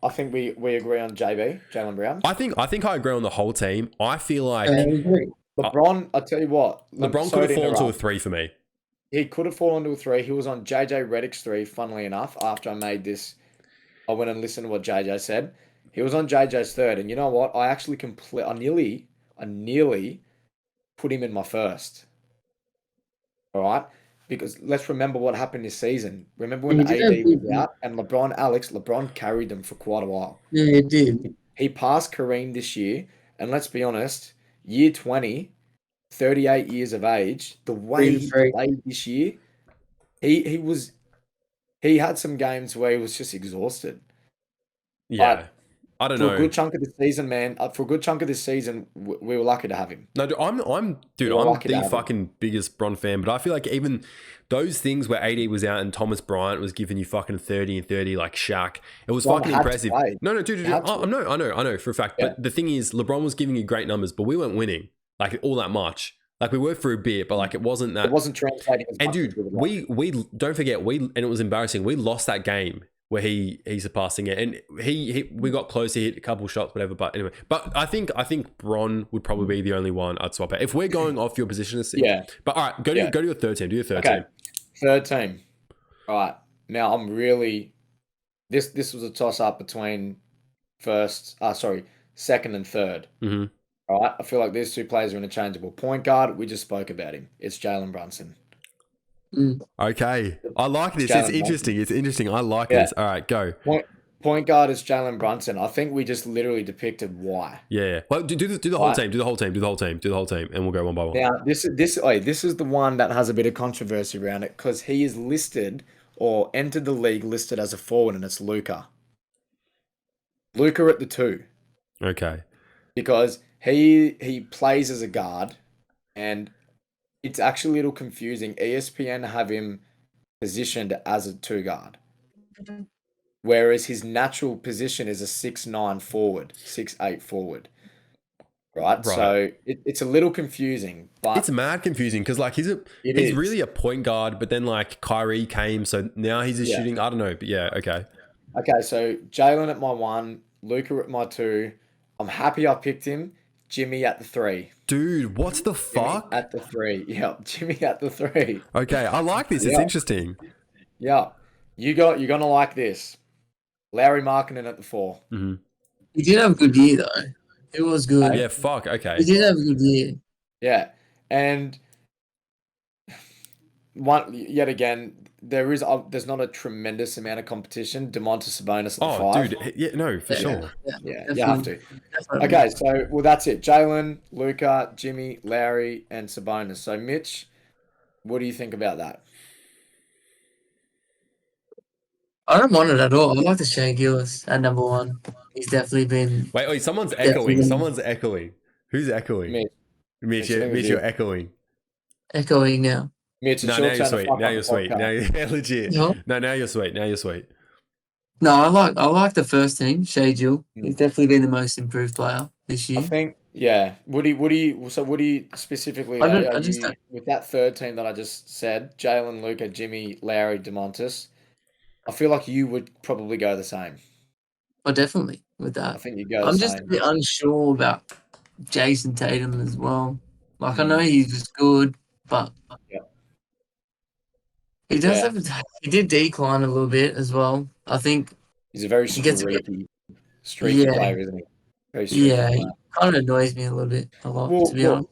I think we agree on JB, Jalen Brown. I think I agree on the whole team. I feel like I agree. LeBron, I tell you what, LeBron sorry could have to fallen to a interrupt. 3 for me. He could have fallen to a 3. He was on JJ Redick's 3, funnily enough, after I made this. I went and listened to what JJ said. He was on JJ's 3rd, and you know what? I actually I nearly put him in my 1st. All right? Because let's remember what happened this season. Remember when He did have AD was good- out and LeBron carried them for quite a while. Yeah, it did. He passed Kareem this year, and let's be honest, year 20, 38 years of age, the way he played this year, he had some games where he was just exhausted. Yeah. But I don't for know. a good chunk of the season, man, for a good chunk of this season, we were lucky to have him. No, dude, I'm lucky to the have him. fucking biggest Bron fan, but I feel like even those things where AD was out and Thomas Bryant was giving you fucking 30 and 30 like Shaq, it was Bron fucking had to impressive. play. No, dude, Had to. I know for a fact. Yeah. But the thing is, LeBron was giving you great numbers, but we weren't winning like all that much. Like we were for a bit, but like it wasn't that. It wasn't translating as And much. dude, as we would like. we don't forget and it was embarrassing. We lost that game where he surpassing it, and we got close. He hit a couple shots, whatever. But anyway, but I think Bron would probably be the only one I'd swap out if we're going off your position. Yeah. But all right, go to your third team. Do your third Okay. team. Third team. All right. Now I'm really this was a toss up between second and third. Mm-hmm. All right. I feel like these two players are interchangeable. Point guard, we just spoke about him. It's Jalen Brunson. Okay, I like this. Jalen It's interesting. I like Yeah. this. All right, go. Point guard is Jalen Brunson. I think we just literally depicted why. Yeah. Well, do the whole Right. team. Do the whole team, and we'll go one by one. Now this is the one that has a bit of controversy around it because he is listed or entered the league listed as a forward, and it's Luka. Luka at the 2. Okay. Because he plays as a guard, and it's actually a little confusing. ESPN have him positioned as a 2 guard, whereas his natural position is a 6'9" forward, 6'8" forward. Right? So it's a little confusing, but It's mad confusing because like he's is. really a point guard, but then like Kyrie came, so now he's a Yeah. shooting. I don't know, but yeah, okay. Okay, so Jalen at my 1, Luka at my 2. I'm happy I picked him. Jimmy at the 3. Dude, what's the Jimmy fuck? at the 3. Yep, Jimmy at the 3. Okay, I like this. It's Yeah. interesting. Yeah. You're gonna like this. Larry Markkinen at the 4. Mm-hmm. He did have a good year though. It was good. Yeah, fuck. Okay. He did have a good year. Yeah. And yet again, there's not a tremendous amount of competition. DeMontis Sabonis at the 5. Dude, yeah, no, for sure. Yeah, you have to. Definitely. Okay, so well that's it. Jalen, Luka, Jimmy, Larry, and Sabonis. So Mitch, what do you think about that? I don't mind it at all. I like the Shane Gillis at number 1. He's definitely been. Wait, someone's Definitely. echoing. Someone's echoing. Who's echoing? Mitch, Mitch, I think it was Mitch, you. you're echoing. Echoing now. Mitch, it's No, your now you're turn to sweet. fuck Now up you're the sweet. podcast. Now you're legit. No. No, now you're sweet. Now you're sweet. No, I like the first team, Shea Gill. He's Mm. definitely been the most improved player this I year. think, yeah. Would he specifically, I don't. are I just you don't. with that third team that I just said, Jalen, Luca, Jimmy, Lowry, DeMontis? I feel like you would probably go the same. Oh, definitely with I that. think you'd go the I'm just a same. bit unsure about Jason Tatum as well. Like I know Mm. he was good, but Yeah. he does Yeah. have. He did decline a little bit as well. I think He's a very he gets a bit. streaky Yeah, player, isn't he? Very streaky yeah. player. He kind of annoys me a lot, to Well, be honest. look,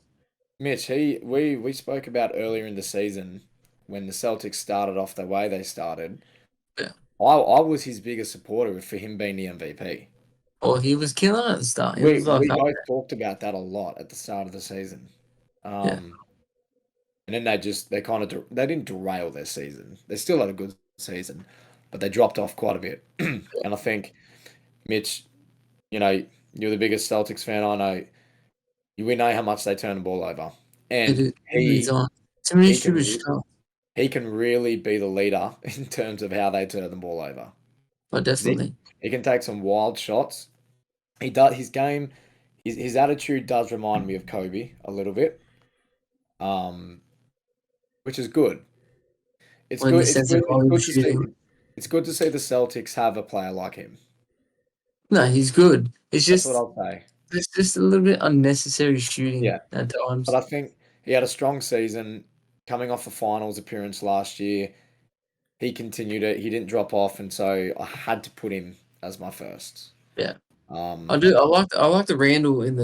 Mitch, we spoke about earlier in the season when the Celtics started off the way they started. Yeah. I was his biggest supporter for him being the MVP. Or he was killing at the start. He We was like, we both talked about that a lot at the start of the season. yeah, And then they kind of they didn't derail their season. They still had a good season, but they dropped off quite a bit. And I think Mitch, you know, you're the biggest Celtics fan I know. We know how much they turn the ball over, it and is. Too many times. Too many he can stupid shots. he can really be the leader in terms of how they turn the ball over. But 'Cause definitely. he can take some wild shots. He does his game. His attitude does remind me of Kobe a little bit, um, which is good. It's When the good. It's sense of good. It's volume good to see. shooting. It's good to see the Celtics have a player like him. No, he's good. That's what I'll say. It's just a little bit unnecessary Yeah, shooting at but times. I think he had a strong season coming off a finals appearance last year. He continued it. He didn't drop off, and so I had to put him as my first. Yeah. I Um, do. I like the Randall in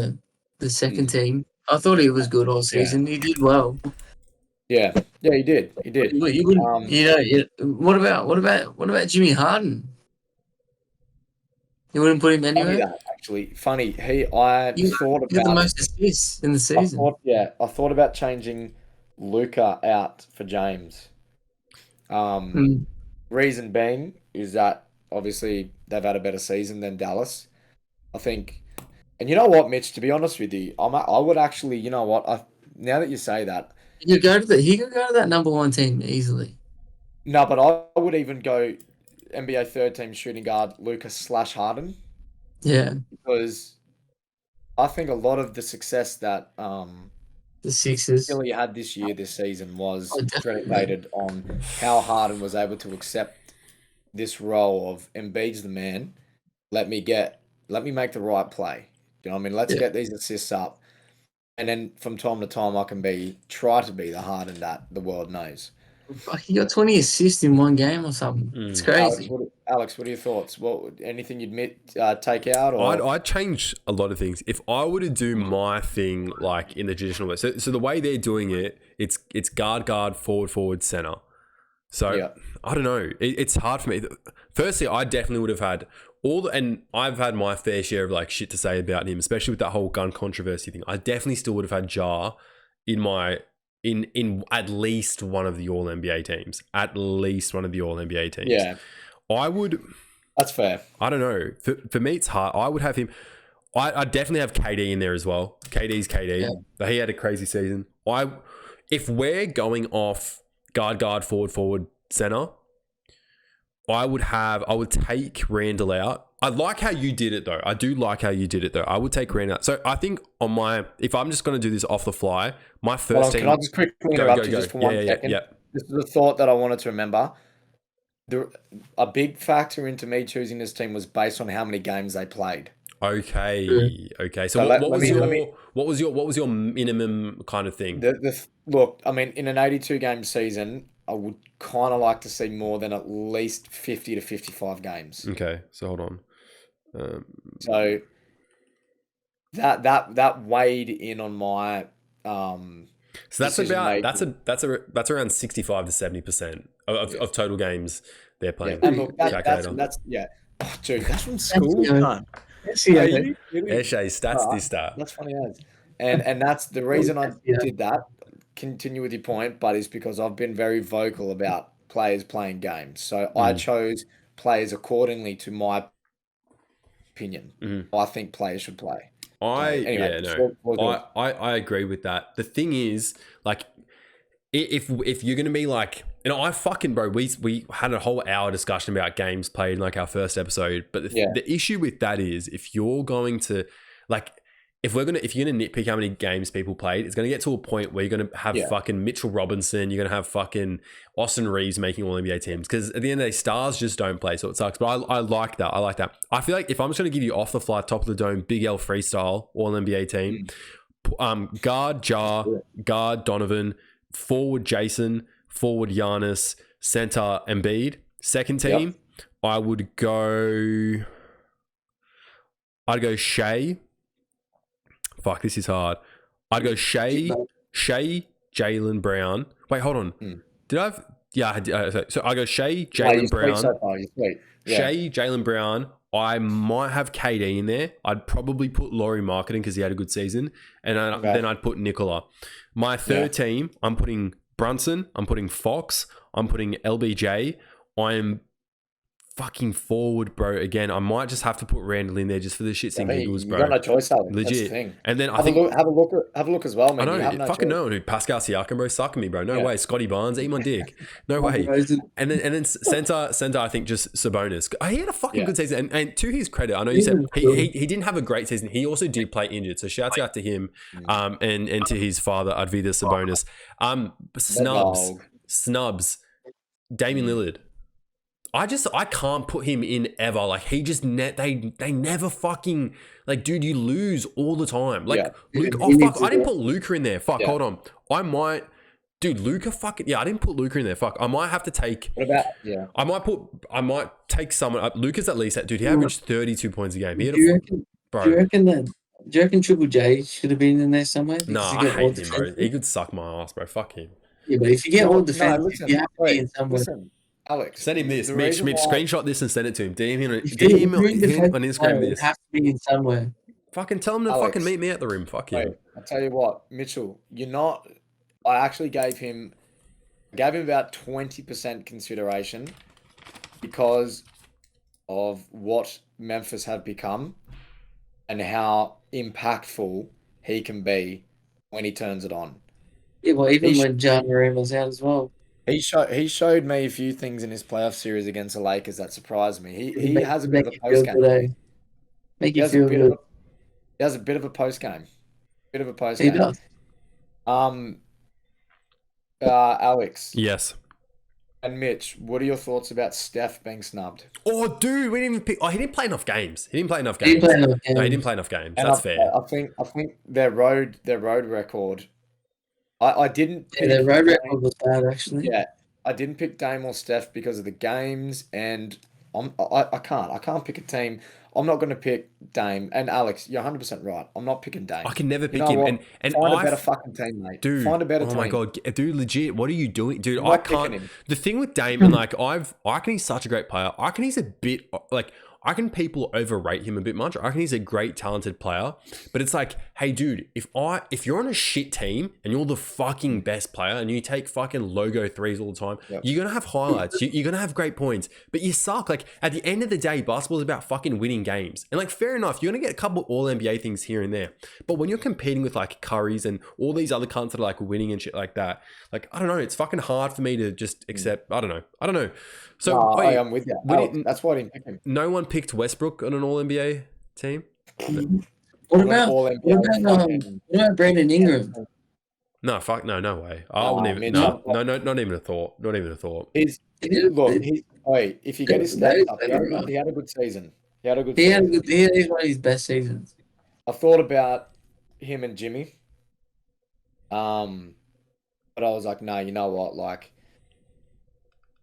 the second mm, team. I thought he was good all yeah, season. He did well. yeah, yeah. He did. He But did. you wouldn't. Um, What about Jimmy Harden? You wouldn't put him Funny anywhere. that actually. Funny. I You thought you had the about it. most assists in the season. I thought about changing Luca out for James. Um, Mm. reason being is that obviously they've had a better season than Dallas. I think, and you know what, Mitch? To be honest with you, I would actually, you know what? Now that you say that, He could go to that number one team easily. no, but I would even go NBA third team shooting guard Lucas slash Harden Yeah, because I think a lot of the success that the Sixers. Philly had this season was Oh, definitely. predicated on how Harden was able to accept this role of Embiid's the man. Let me get, let me make the right play. You know what I mean? Let's Yeah. get these assists up. And then from time to time, I can try to be the Harden that the world knows. Fuck, he got 20 assists in one game or something. It's crazy. Alex, what are your thoughts? What anything you'd take out or I'd change a lot of things. If I were to do my thing like in the traditional way, so the way they're doing it, it's guard, forward, center. So yeah, I don't know. It's hard for me. Firstly, I definitely would have had and I've had my fair share of like shit to say about him, especially with that whole gun controversy thing. I definitely still would have had Jar in my in at least one of the All NBA teams. At least one of the All NBA teams. yeah, I would. that's fair. I don't know. For me, it's hard. I would have him. I definitely have KD in there as well. KD's Yeah. KD. He had a crazy season. If we're going off guard, forward, center, I would take Randall out. I like how you did it though. I do like how you did it though. I would take Randall out. So I think if I'm just going to do this off the fly, my Hold first on, team. can I just quickly Go, interrupt go, you go. just for Yeah, one yeah, second? yeah. This is a thought that I wanted to remember. A big factor into me choosing this team was based on how many games they played. True. Okay. So So what let was me your minimum kind of thing? look. I mean, in an 82 game season, I would kind of like to see more than at least 50 to 55 games. Okay. So hold on. So that weighed in on my So that's decision about making. that's around 65 to 70% Yeah, of total games they're yeah. playing. And look, Calculator. that's yeah. Oh, dude, that's from Thanks, school, yo. man. Thanks, Are yo. you kidding? Eshe, stats Alright, this star. that's funny as. And that's the reason I Thanks, yo. did that. Continue with your point, but is because I've been very vocal about players playing games. So I Mm, chose players accordingly to my opinion. mhm. I think players should play. So anyway, Yeah, the no. floor was yours. I agree with that. The thing is, like, if you're gonna be like, And I fucking, bro, we had a whole hour discussion about games played in like our first episode. But the issue with that is if you're going to like, if you're gonna nitpick how many games people played, it's gonna get to a point where you're gonna have fucking Mitchell Robinson, you're gonna have fucking Austin Reeves making all NBA teams, because at the end of the day, stars just don't play, so it sucks. But I like that. I like that. I feel like if I'm just gonna give you off the fly, top of the dome, Big L freestyle, all NBA team, guard Jar, guard Donovan, forward Jason, forward Giannis, center Embiid. Second team, I'd go Shea. Fuck, this is hard. Shea, Jaylen Brown. Wait, hold on. Did I have? Yeah, I did. So I go Shea, Jaylen Brown. Shea, Jaylen Brown. I might have KD in there. I'd probably put Lauri Marketing because he had a good season, and then I'd put Nikola. My third team, I'm putting Brunson. I'm putting Fox. I'm putting LBJ. I'm fucking forward, bro. Again, I might just have to put Randall in there just for the shits and giggles, bro. You got no choice, Alex. Legit. That's the thing. And then have a look as well, man. I know, no fucking choice. no, dude. Pascal Siakam, bro, sucking me, bro. No way. Scotty Barnes, eat my dick. No way. And then center, I think just Sabonis. He had a fucking good season. And to his credit, I know you said he didn't have a great season. He also did play injured. So shouts out to him, and to his father, Arvydas Sabonis. Snubs, Damian Lillard. I can't put him in ever. Like he just they never fucking like, dude, you lose all the time. Like Luke, I didn't put Luka in there. Fuck, hold on. I might, dude, Luka fucking I didn't put Luka in there. Fuck, I might have to take. What about I might take someone. Luka's at least dude. He averaged 32 points a game. He had Do you reckon Triple J should have been in there somewhere? Nah, I hate him, bro. He could suck my ass, bro. Fuck him. Yeah, but if you get all defense, you have to be in somewhere. Listen, Alex, send him this. Mitch, screenshot this and send it to him. DM him on Instagram this. It has to be in somewhere. Fucking tell him to fucking meet me at the rim. Fuck you. I tell you what, Mitchell, I actually gave him about 20% consideration because of what Memphis have become and how impactful he can be when he turns it on. Yeah, well, even when John Moran was out as well. He showed me a few things in his playoff series against the Lakers that surprised me. He has a bit of a post game. Make you feel good. He has a bit of a post game. He does. Alex. Yes. And Mitch, what are your thoughts about Steph being snubbed? Oh, dude, we didn't even pick. Oh, he didn't play enough games. No, he didn't play enough games. And that's fair. I think their road record. I didn't. Their road record was bad, actually. Yeah, I didn't pick Dame or Steph because of the games, and I can't pick a team. I'm not going to pick Dame. And Alex, you're 100% right. I'm not picking Dame. I can never pick him. What? And find a better fucking team, mate. Dude, find a better team. Oh my god, dude, legit. What are you doing, dude? I can't. The thing with Dame, and like I reckon he's such a great player. I reckon he's a bit like. I reckon people overrate him a bit much. I reckon he's a great, talented player. But it's like, hey, dude, if you're on a shit team and you're the fucking best player and you take fucking logo threes all the time, you're going to have highlights. You're going to have great points. But you suck. Like, at the end of the day, basketball is about fucking winning games. And like, fair enough, you're going to get a couple of all-NBA things here and there. But when you're competing with like Currys and all these other cunts that are like winning and shit like that, like, I don't know. It's fucking hard for me to just accept. I don't know. So wait, I'm with you. That's why I didn't pick him. No one picked Westbrook on an All-NBA team? What about Brandon Ingram? No, fuck no, no way. I wouldn't even. No, not even a thought. Not even a thought. If you get his stats up, he had a good season. He had one of his best seasons. I thought about him and Jimmy. But I was like, no, you know what? Like,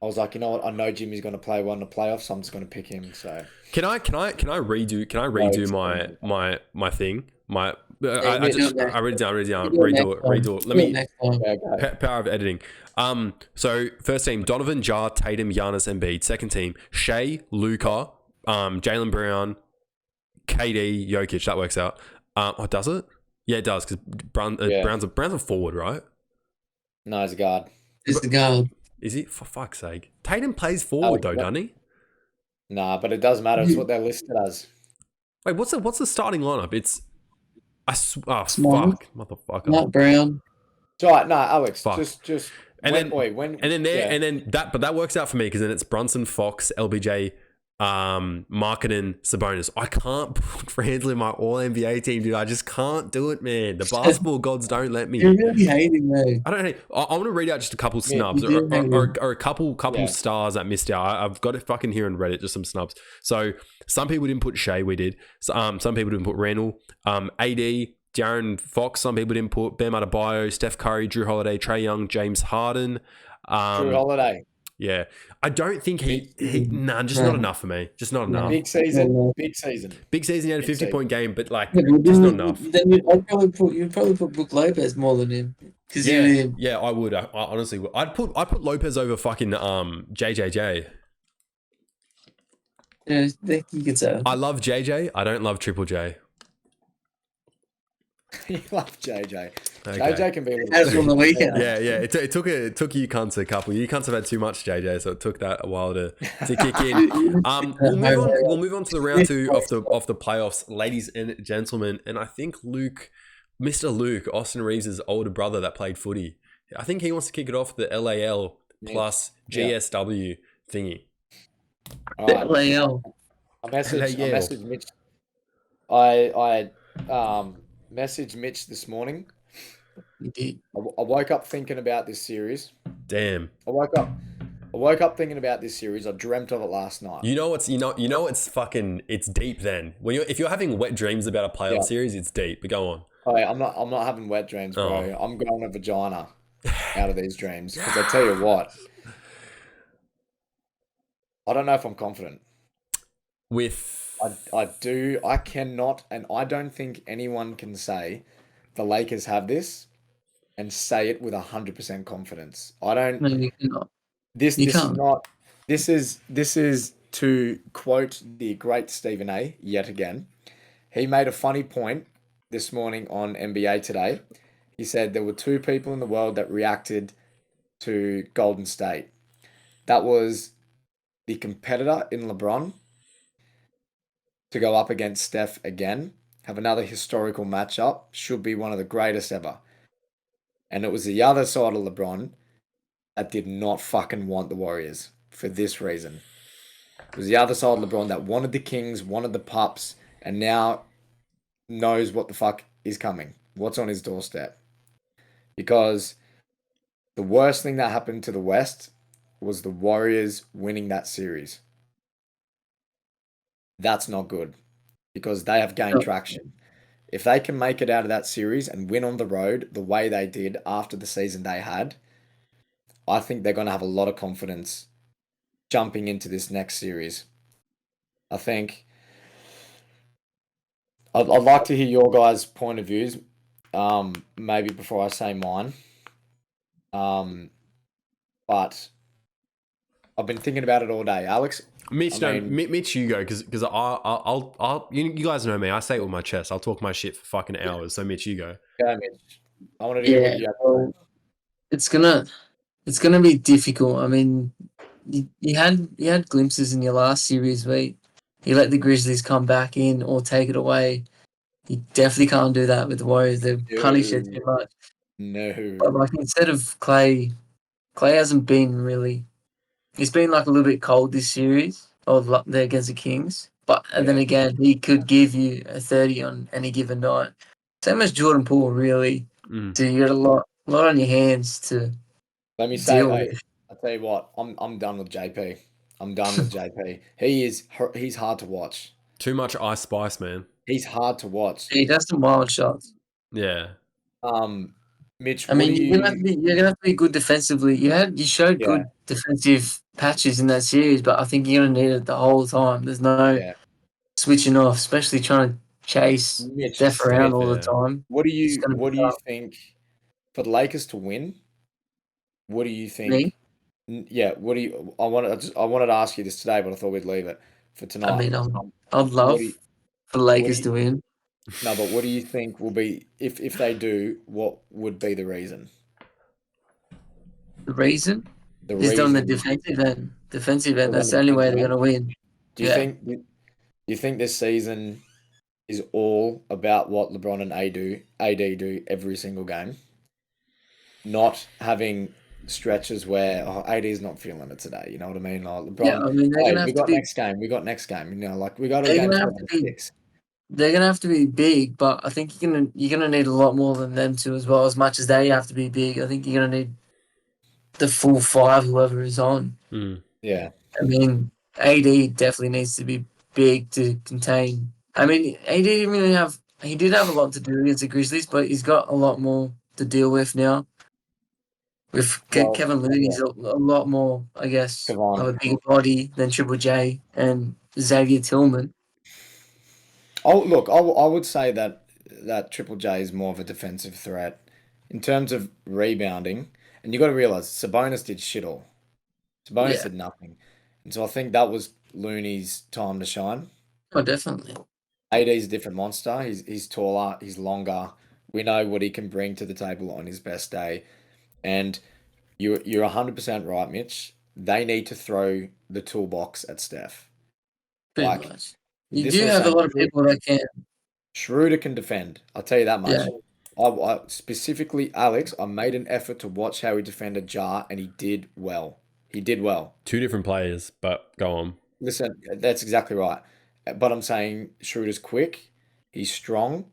I was like, you know what? I know Jimmy's going to play well in the playoffs, so I'm just going to pick him. So can I redo my thing? I read it down. Redo it. Let me power of editing. So first team: Donovan, Jar, Tatum, Giannis, Embiid. Second team: Shea, Luka, Jaylen Brown, KD, Jokic. That works out. Does it? Yeah, it does because Brown's a forward, right? No, he's a guard. He's the guard. Is he? For fuck's sake. Tatum plays forward though, doesn't he? Nah, but it doesn't matter. It's what they're listed as. Wait, what's the starting lineup? It's Smart. fuck, motherfucker. Not Brown. It's all right. No, Alex. Fuck. Just And then, when there, yeah. and then that, but that works out for me because then it's Brunson, Fox, LBJ, Marketing, Sabonis. I can't put Fransley in my All NBA team, dude. I just can't do it, man. The basketball gods don't let You me. really hate him, though. I don't know. I want to read out just a couple snubs You do hate him. or a couple Yeah. stars that missed out. I've got it fucking here on Reddit, just some snubs. So some people didn't put Shea, we did. So, some people didn't put Randall. AD, Darren Fox, some people didn't put Bam Adebayo, Steph Curry, Drew Holiday, Trae Young, James Harden. Drew Holiday. Yeah. I don't think just No. not enough for me. Just not No. enough. Big season. No. Big season. Big season, he had a Big 50-point game, but like, Yeah, but just not then, enough. then you'd probably put Brook Lopez more than him because Yeah, I would. I honestly would. I'd put Lopez over fucking JJJ. you could say I love JJ. I don't love Triple J. You love JJ. Okay. JJ can be a little as on the weekend. Yeah. It took you cunts a couple. You cunts have had too much JJ, so it took that a while to kick in. We'll move on to the round 2 of the playoffs, ladies and gentlemen. And I think Mr. Luke, Austin Reeves' older brother that played footy, I think he wants to kick it off the LAL plus GSW thingy. All right. LAL. I messaged Mitch. I messaged Mitch this morning. You did. I woke up thinking about this series. Damn. I woke up thinking about this series. I dreamt of it last night. It's deep then. If you're having wet dreams about a playoff series, it's deep. But go on. Oh, I'm not having wet dreams, bro. Oh. I'm growing a vagina out of these dreams. Because I tell you what, I don't know if I'm confident. I cannot, and I don't think anyone can say the Lakers have this and say it with 100% confidence. I don't. No, you cannot. This You is can't. not. This is to quote the great Stephen A. yet again. He made a funny point this morning on NBA Today. He said there were 2 people in the world that reacted to Golden State. That was the competitor in LeBron to go up against Steph again, have another historical matchup, should be one of the greatest ever. And it was the other side of LeBron that did not fucking want the Warriors for this reason. It was the other side of LeBron that wanted the Kings, wanted the Pups, and now knows what the fuck is coming, what's on his doorstep. Because the worst thing that happened to the West was the Warriors winning that series. That's not good because they have gained traction. If they can make it out of that series and win on the road the way they did after the season they had, I think they're going to have a lot of confidence jumping into this next series. I think I'd like to hear your guys' point of views, maybe before I say mine. But I've been thinking about it all day, Alex. Mitch, Mitch, you go because I'll you guys know me. I say it with my chest. I'll talk my shit for fucking hours. So Mitch, you go. Go, Mitch. I want to hear what you have. Well, it's gonna be difficult. I mean, you had glimpses in your last series where you let the Grizzlies come back in or take it away. You definitely can't do that with the Warriors. They punish it too much. No. But like instead of Clay hasn't been really. It's been like a little bit cold this series there against the Kings. But then again, he could give you a 30 on any given night. Same as Jordan Poole, really. So you got a lot on your hands to Let me say, deal hey, with. I'll tell you what, I'm done with JP. I'm done with JP. He's hard to watch. Too much Ice Spice, man. He's hard to watch. He does some wild shots. Yeah. Mitch, I mean, you're gonna have to be good defensively. You showed good defensive patches in that series, but I think you're gonna need it the whole time. There's no switching off, especially trying to chase Mitch, Steph around all the yeah. time. What do you think for the Lakers to win? What do you think? Me? Yeah, what do you? I wanted to ask you this today, but I thought we'd leave it for tonight. I mean, I'd love for the Lakers to win. No, but what do you think will be if they do? What would be the reason? The reason The is on the reason. defensive end. Defensive end. On That's the the only way defensive they're going to win. Do you think this season is all about what LeBron and AD do every single game? Not having stretches where AD is not feeling it today. You know what I mean? Like Yeah, LeBron, I mean hey, we got next game. We got next game. You know, like we got a they're game gonna have 7 to or be 6. they're gonna have to be big, but I think you're gonna need a lot more than them two as well. As much as they have to be big, I think you're gonna need the full five, whoever is on. Mm. Yeah. I mean, AD definitely needs to be big to contain. I mean, AD didn't really have. He did have a lot to do against the Grizzlies, but he's got a lot more to deal with now. With Well, Kevin yeah. Looney's a lot more, I guess, of Kevon. a bigger body than Triple J and Xavier Tillman. Oh, look, I would say that Triple J is more of a defensive threat in terms of rebounding. And you got to realize Sabonis did shit all. Sabonis Yeah, did nothing. And so I think that was Looney's time to shine. oh, definitely. AD's a different monster. He's taller, he's longer. We know what he can bring to the table on his best day. And you're 100% right, Mitch. They need to throw the toolbox at Steph. Pretty Like much. You this do was have a saying, lot of people that can. Schroeder can defend. I'll tell you that Yeah, much. I specifically, Alex, I made an effort to watch how he defended Jar, and he did well. He did well. Two different players, but go on. Listen, that's exactly right. But I'm saying Schroeder's quick. He's strong.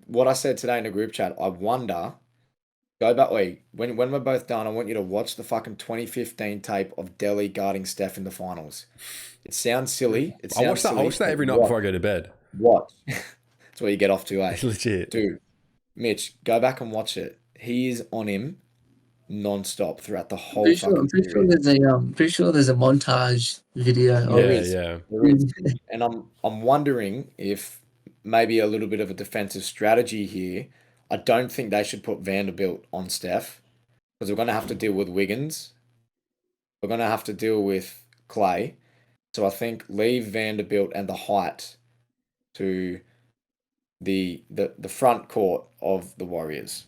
What I said today in the group chat, I wonder. Go back. Wait, when we're both done, I want you to watch the fucking 2015 tape of Delhi guarding Steph in the finals. It sounds silly. It I watch sounds that. I silly, watch that but every night what? before I go to bed. What? That's where you get off to, eh? It's legit. Dude, Mitch, go back and watch it. He is on him non-stop throughout the I'm whole pretty sure. I'm fucking pretty sure series. there's a montage video There of. Yeah, is. yeah. There is. And I'm wondering if maybe a little bit of a defensive strategy here. I don't think they should put Vanderbilt on Steph because we're going to have to deal with Wiggins. We're going to have to deal with Clay. So I think leave Vanderbilt and the height to the front court of the Warriors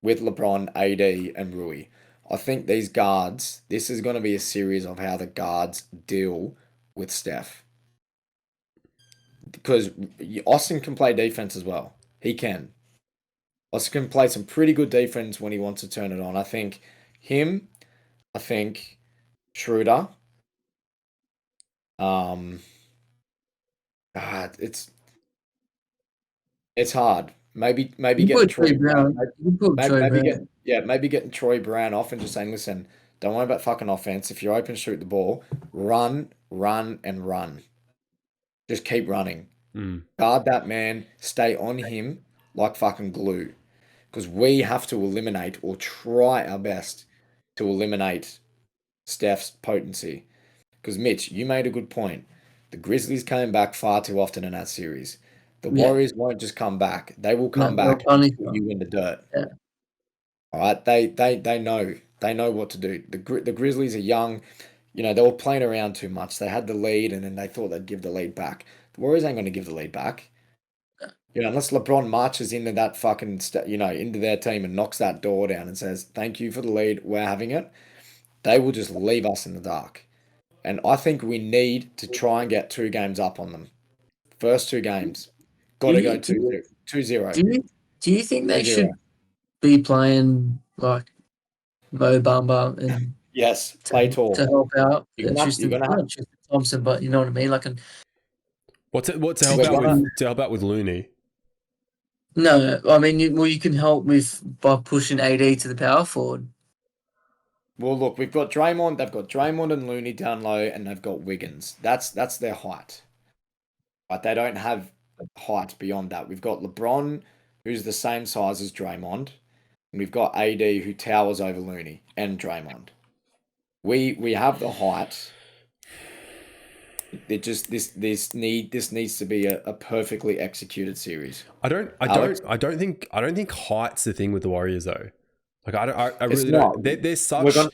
with LeBron, AD, and Rui. I think these guards, this is going to be a series of how the guards deal with Steph. Because Austin can play defense as well. He can. Austin can play some pretty good defense when he wants to turn it on. I think him, I think Schroeder. Um, it's hard. Maybe You getting put Troy Troy Brown. Brown. You put Troy Maybe Brown. getting maybe getting Troy Brown off and just saying, listen, don't worry about fucking offense. If you're open, shoot the ball. Run, run, and run. Just keep running. Mm. Guard that man. Stay on him like fucking glue. Because we have to eliminate or try our best to eliminate Steph's potency. Because Mitch, you made a good point. The Grizzlies came back far too often in that series. The Yeah, Warriors won't just come back. They will no, come they'll back and punish put them. you in the dirt. Yeah, All right, they know what to do. The Grizzlies are young, they were playing around too much. They had the lead and then they thought they'd give the lead back. The Warriors ain't going to give the lead back. Unless LeBron marches into that fucking into their team and knocks that door down and says, "Thank you for the lead, we're having it." They will just leave us in the dark. And I think we need to try and get 2 games up on them. First 2 games, got do to you go do you, 2-0. do you, do you think they 2-0. should be playing like Mo Bamba and Yes, play to tall. help out You're Tristan, gonna have not Tristan Thompson, but you know what I mean? Like an What to help we're out gonna with? To help out with Looney. no, I mean you can help with by pushing AD to the power forward. Well, look, we've got Draymond. They've got Draymond and Looney down low, and they've got Wiggins. That's their height. But they don't have height beyond that. We've got LeBron, who's the same size as Draymond, and we've got AD who towers over Looney and Draymond. We have the height. It just this needs to be a perfectly executed series. I don't. I Alex, don't. I don't think. I don't think height's the thing with the Warriors though. Like I don't. I it's really not. don't. They're We're such. gonna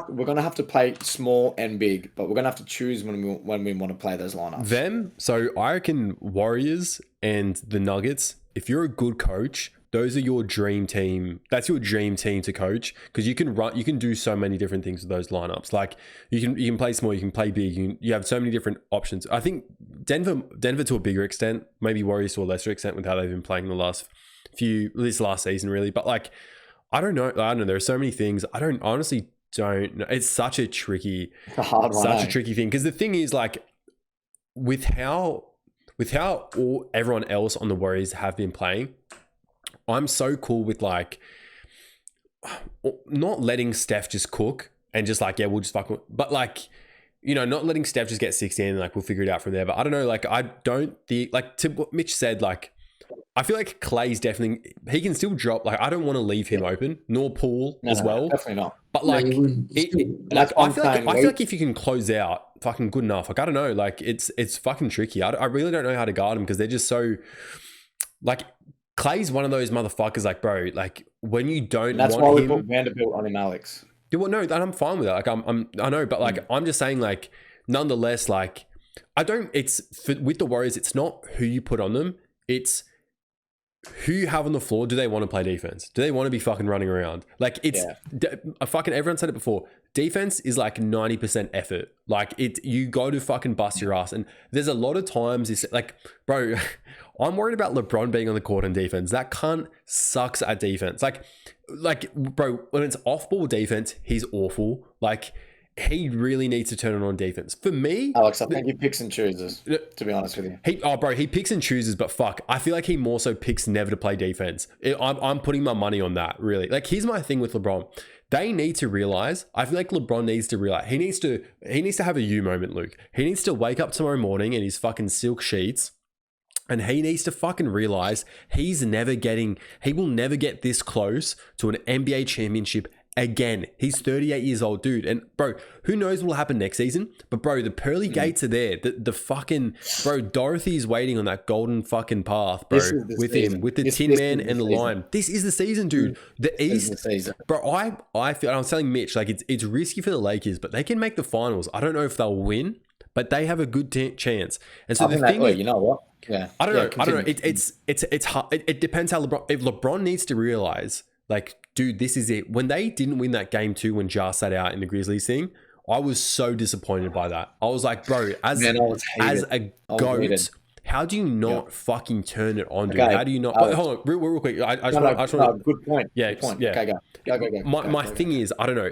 we're gonna have to play small and big, but we're gonna have to choose when we want to play those lineups. Them, so I reckon Warriors and the Nuggets, if you're a good coach, those are your dream team. That's your dream team to coach because you can do so many different things with those lineups. Like you can play small, you can play big, you have so many different options. I think Denver to a bigger extent, maybe Warriors to a lesser extent with how they've been playing this last season really. But like I don't know. I don't know. There are so many things. I don't honestly don't know. It's such a tricky, It's a hard one. such a Eh? tricky thing. Because the thing is, like, with how everyone else on the Warriors have been playing, I'm so cool with like not letting Steph just cook and just like, yeah, we'll just fuck, but like, you know, not letting Steph just get 16 and like we'll figure it out from there. But I don't know, like I don't think, like to what Mitch said, like I feel like Clay's definitely, he can still drop. Like I don't want to leave him open, nor Paul as well. Definitely not. But No, like you wouldn't. You still- And like that's what I I'm feel like saying. I feel like if you can close out, fucking good enough. Like I don't know, like it's fucking tricky. I really don't know how to guard them because they're just so like Clay's one of those motherfuckers. Like bro, like when you don't And that's want why we him, put Vanderbilt on him, Alex. yeah, well, no, and I'm fine with that. Like I know, but like I'm just saying, like nonetheless, like I don't. It's with the Warriors. It's not who you put on them. It's who you have on the floor. Do they want to play defense? Do they want to be fucking running around? Like it's fucking everyone said it before. Defense is like 90% effort. Like you go to fucking bust your ass. And there's a lot of times it's like, bro, I'm worried about LeBron being on the court in defense. That cunt sucks at defense. Like, bro, when it's off-ball defense, he's awful. Like, he really needs to turn it on defense. For me, Alex, I think he picks and chooses, to be honest with you. he picks and chooses, but fuck, I feel like he more so picks never to play defense. I'm putting my money on that, really. Like, here's my thing with LeBron. They need to realize, I feel like LeBron needs to realize, he needs to have a you moment, Luke. He needs to wake up tomorrow morning in his fucking silk sheets and he needs to fucking realize he will never get this close to an NBA championship again. He's 38 years old, dude. And bro, who knows what will happen next season? But bro, the pearly gates are there. The fucking, bro, Dorothy's waiting on that golden fucking path, bro, with season. him, with the Tin Man and the Lion. This is the season, dude. The East, bro, I feel, and I was telling Mitch, like it's risky for the Lakers, but they can make the finals. I don't know if they'll win, but they have a good chance. And so the thing is, you know what? Yeah. I don't know. Continue. It's hard. It depends how LeBron. If LeBron needs to realize, like, dude, this is it. When they didn't win that game 2 when Ja sat out in the Grizzlies thing, I was so disappointed by that. I was like, bro, as a goat, how do you not fucking turn it on, dude? Okay, How do you not? Alex. Hold on, real quick. I just want to. Good point. Yeah, Good point. yeah. Okay, go. My thing is, I don't know.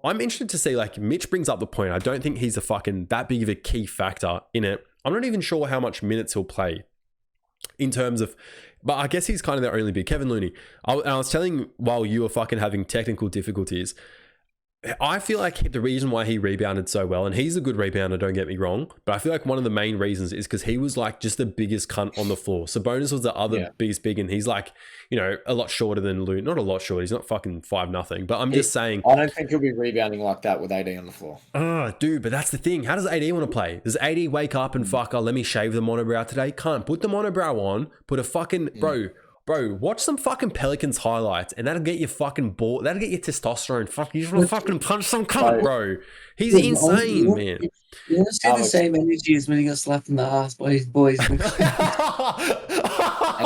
I'm interested to see, like, Mitch brings up the point. I don't think he's that big of a key factor in it. I'm not even sure how much minutes he'll play in terms of, but I guess he's kind of their only big. Kevin Looney. I was telling while you were fucking having technical difficulties, I feel like the reason why he rebounded so well, and he's a good rebounder, don't get me wrong, but I feel like one of the main reasons is because he was like just the biggest cunt on the floor. Sabonis was the other biggest big, and he's like, you know, a lot shorter than Looney. Not a lot shorter. He's not fucking 5-0. But I'm just saying. I don't think he'll be rebounding like that with AD on the floor. Oh, dude, but that's the thing. How does AD want to play? Does AD wake up and fuck, let me shave the monobrow today? Can't. Put the monobrow on. Put a fucking, Bro, watch some fucking Pelicans highlights and that'll get your fucking ball. That'll get your testosterone. Fuck, you just want to fucking punch some cunt, bro. He's insane, man. You want to see the same energy as when he got slapped in the ass by his boys. And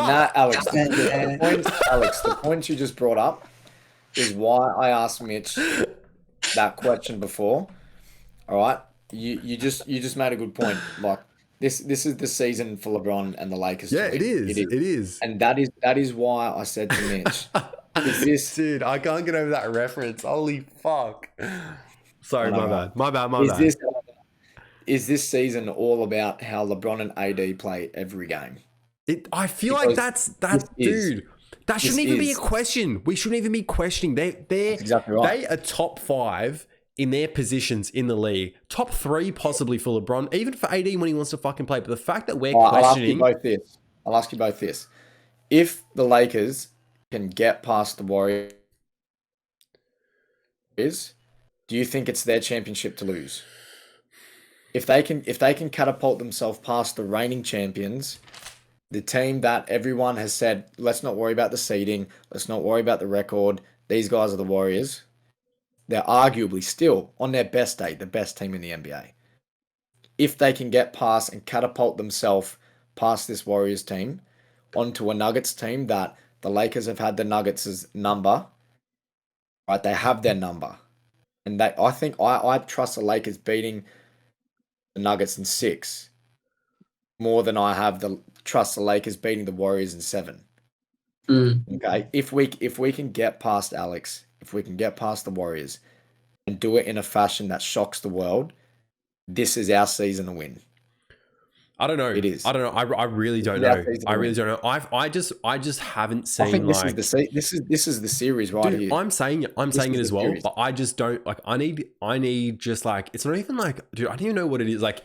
that, Alex, the points you just brought up is why I asked Mitch that question before. All right, you just made a good point. Like this is the season for LeBron and the Lakers. Yeah, it is. And that is why I said to Mitch, is this, dude? I can't get over that reference. Holy fuck! Sorry, my bad. Is this season all about how LeBron and AD play every game? I feel like that's dude. That shouldn't even be a question. We shouldn't even be questioning. They're exactly right. They are top 5 in their positions in the league. Top 3 possibly for LeBron, even for AD when he wants to fucking play. But the fact that we're questioning... I'll ask you both this. If the Lakers can get past the Warriors, do you think it's their championship to lose? If they can catapult themselves past the reigning champions, the team that everyone has said, let's not worry about the seeding, let's not worry about the record, these guys are the Warriors, they're arguably still, on their best day, the best team in the NBA. If they can get past and catapult themselves past this Warriors team onto a Nuggets team that the Lakers have had the Nuggets' number, right? They have their number. And I think I trust the Lakers beating the Nuggets in 6 more than I have trust the Lakers beating the Warriors in 7. Mm. Okay, if we can get past Alex, if we can get past the Warriors and do it in a fashion that shocks the world, this is our season to win. I don't know. It is. I don't know. I really This don't is our know. season I to really win. don't know. I just haven't I seen think this like is this is the series right dude. here. I'm saying it This as is the well, series. but I just don't like. I need just like it's not even like dude. I don't even know what it is like.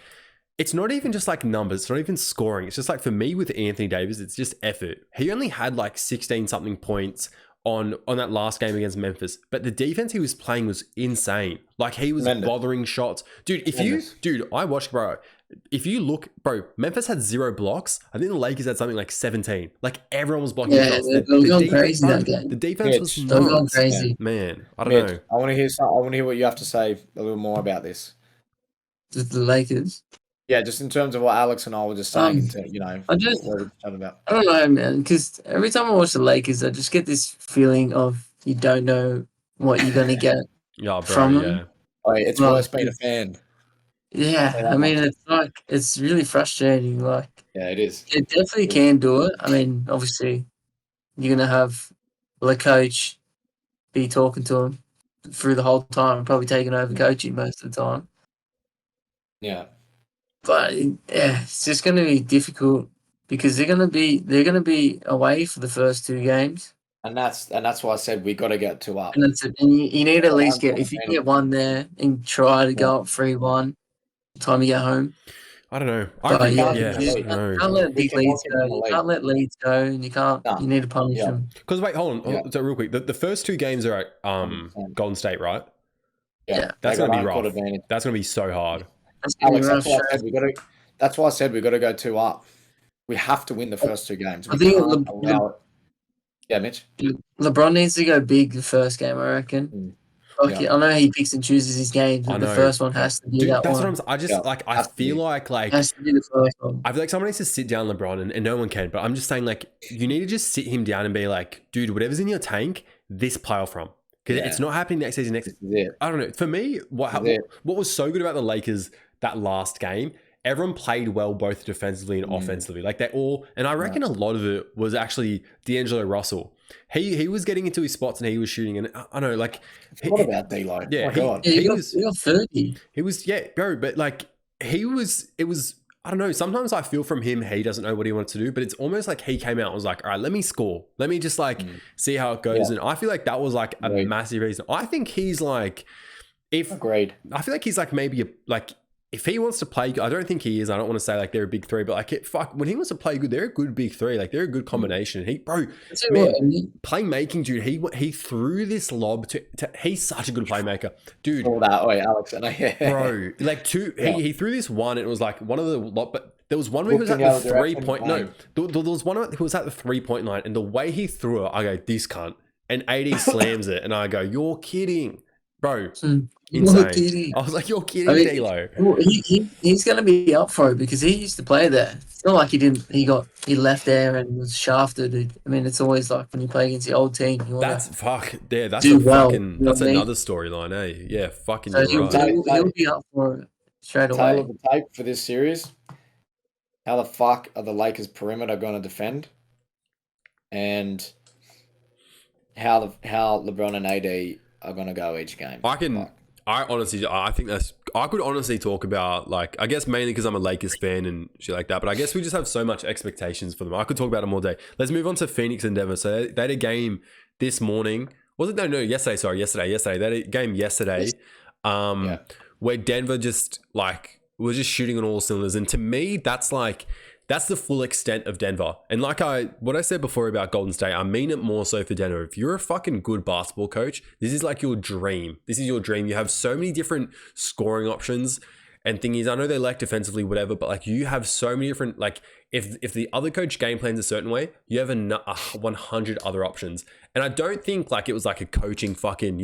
It's not even just like numbers. It's not even scoring. It's just like for me with Anthony Davis, it's just effort. He only had like 16 something points on that last game against Memphis, but the defense he was playing was insane. Like he was Tremendous. bothering shots, dude. Tremendous. I watched, bro. If you look, bro, Memphis had 0 blocks. I think the Lakers had something like 17. Like everyone was blocking Yeah, shots. they were going defense, crazy bro, that game. the defense was Mitch, They were going nuts. crazy. Man, I don't Mitch, know. I want to hear I want to hear what you have to say a little more about this. The Lakers. Yeah, just in terms of what Alex and I were just saying, into I just what we're talking about. I don't know, man, because every time I watch the Lakers, I just get this feeling of you don't know what you're gonna get Yeah, bro. from them. Yeah. Oh, it's Like, worse being a fan. yeah, Say I that mean, much. it's like it's really frustrating. Like, Yeah, it is. it definitely can do it. I mean, obviously, you're gonna have the coach be talking to him through the whole time, probably taking over coaching most of the time. Yeah. But yeah, it's just gonna be difficult because they're gonna be away for the first 2 games. And that's why I said we got to get 2 up. And that's it. And you need to at least get, One if you can advantage. get one there and try to go up 3-1 time you get home. I don't know. But I yeah, can't yeah. win you the I league. don't know. can't let We big cannot leads get go. in the You league. can't let leads go, and you can't. No. You need to punish Yeah. them. Because wait, hold on. Yeah. So real quick, the first 2 games are at 100%. Golden State, right? Yeah. That's They got gonna be home court rough. advantage. That's gonna be so hard. That's gonna be Alex, rough. that's why I said we got to. That's why I said we got to go 2 up. We have to win the first 2 games. I We think can't allow it. Yeah, Mitch. LeBron needs to go big the first game. I reckon. Like, Yeah. I know he picks and chooses his games, I but the know. first one has to be Dude, that that's one. what I'm. I just Yeah, like. I has to feel be. like It has to be the first one. I feel like someone needs to sit down LeBron, and no one can. But I'm just saying, like, you need to just sit him down and be like, dude, whatever's in your tank, this playoff from. Because Yeah. it's not happening next season. This is it. I don't know. For me, what was so good about the Lakers that last game, everyone played well both defensively and offensively. Like they all, and I reckon a lot of it was actually D'Angelo Russell. He was getting into his spots and he was shooting. And I know, like, What about D-Lo? yeah, Oh my God. Yeah, he he was. got 30. He was, yeah, bro, but like it was, I don't know. Sometimes I feel from him, he doesn't know what he wants to do, but it's almost like he came out and was like, all right, let me score. Let me just like see how it goes. Yeah. And I feel like that was like a Agreed. massive reason. I think he's like, Agreed. I feel like he's like maybe like, if he wants to play, I don't think he is. I don't want to say like they're a big 3, but like when he wants to play good, they're a good big 3. Like they're a good combination. Playmaking, dude. He threw this lob to he's such a good playmaker, dude. All that. Oh, yeah, Alex. And Bro, like he threw this one. And it was like one of the lot, but there was one where he was at Looking the the other 3 direction, point. No, there was one who was at the 3-point line, and the way he threw it, I go, this cunt. And AD slams it, and I go, you're kidding, bro. Insane. I was like, you're kidding, D-Lo. He's going to be up for it because he used to play there. It's not like he left there and was shafted. I mean, it's always like when you play against the old team, you want That's fuck. Yeah, that's do a well, fucking. you know That's what I mean? another storyline, eh? Yeah, fucking. So You're right. he'll be up for it straight Tail away. of the tape for this series. How the fuck are the Lakers perimeter going to defend? And how LeBron and AD are going to go each game. I could honestly talk about, like, I guess mainly because I'm a Lakers fan and shit like that, but I guess we just have so much expectations for them. I could talk about them all day. Let's move on to Phoenix and Denver. So they had a game this morning. Was it? No, yesterday. Sorry, yesterday. They had a game yesterday where Denver just, like, was just shooting on all cylinders. And to me, that's the full extent of Denver. And like what I said before about Golden State, I mean it more so for Denver. If you're a fucking good basketball coach, this is like your dream. This is your dream. You have so many different scoring options. And thing is, I know they lack defensively, whatever, but like you have so many different, like if the other coach game plans a certain way, you have a 100 other options. And I don't think like it was like a coaching fucking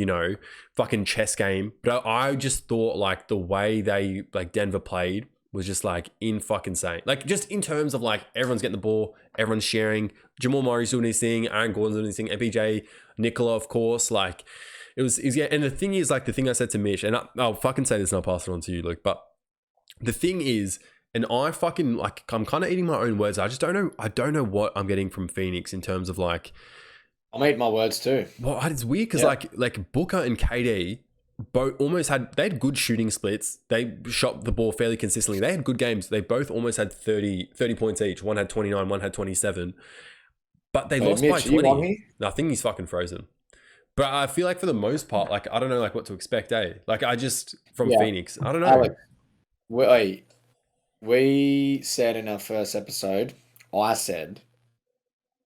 chess game. But I just thought like the way they like Denver played was just like in fucking insane. Like just in terms of like everyone's getting the ball, everyone's sharing. Jamal Murray's doing his thing, Aaron Gordon's doing his thing, MPJ, Nicola, of course. Like it was yeah. And the thing is, like the thing I said to Mitch, and I'll fucking say this and I'll pass it on to you, Luke. But the thing is, And I fucking like I'm kind of eating my own words. I just don't know. I don't know what I'm getting from Phoenix in terms of like. I'm eating my words too. Well, it's weird because Yeah. like Booker and KD both almost had good shooting splits. They shot the ball fairly consistently. They had good games. They both almost had 30 points each. One had 29, one had 27. But they Wait, lost by Mitch, are you on 20. here? No, I think he's fucking frozen. But I feel like for the most part, like I don't know like what to expect, eh? Like I just from Yeah. Phoenix. I don't know. Alex, wait, we said in our first episode, I said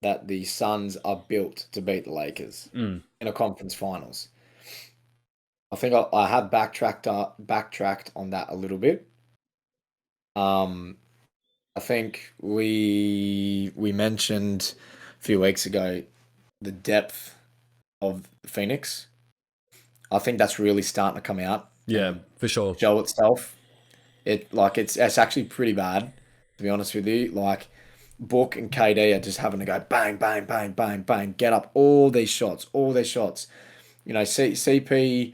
that the Suns are built to beat the Lakers Mm. in a conference finals. I think I have backtracked on that a little bit. I think we mentioned a few weeks ago the depth of Phoenix. I think that's really starting to come out. Yeah, and for sure. show itself. It's actually pretty bad, to be honest with you. Like Book and KD are just having to go bang, bang, bang, bang, bang, get up all these shots, all their shots. You know, CP,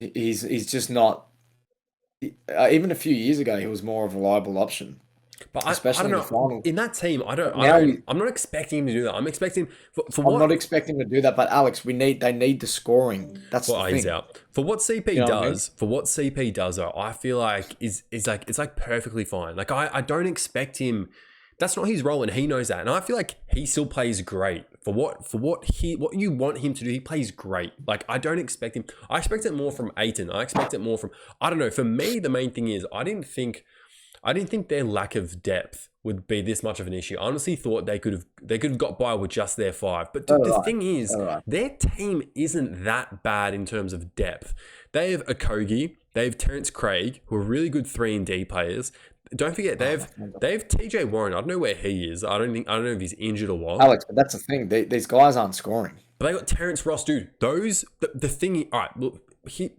he's just not. Even a few years ago, he was more of a reliable option, But I especially don't in the know. final. In that team, Now I'm not expecting him to do that. I'm expecting for I'm what not expecting him to do that, but Alex, they need the scoring. That's well, the he's thing. out. For what CP You know what I mean? does, though, I feel like is like it's like perfectly fine. Like I don't expect him. That's not his role, and he knows that. And I feel like he still plays great for what you want him to do. He plays great. Like I don't expect him. I expect it more from Aiton. I expect it more from I don't know. For me, the main thing is I didn't think their lack of depth would be this much of an issue. I honestly thought they could have got by with just their five. But dude, the thing is, their team isn't that bad in terms of depth. They have Okogie, they have Terrence Craig, who are really good 3-and-D players. Don't forget they have TJ Warren. I don't know where he is. I don't know if he's injured or what. Alex, but that's the thing. These guys aren't scoring. But they got Terrence Ross, dude. The thing. All right, look,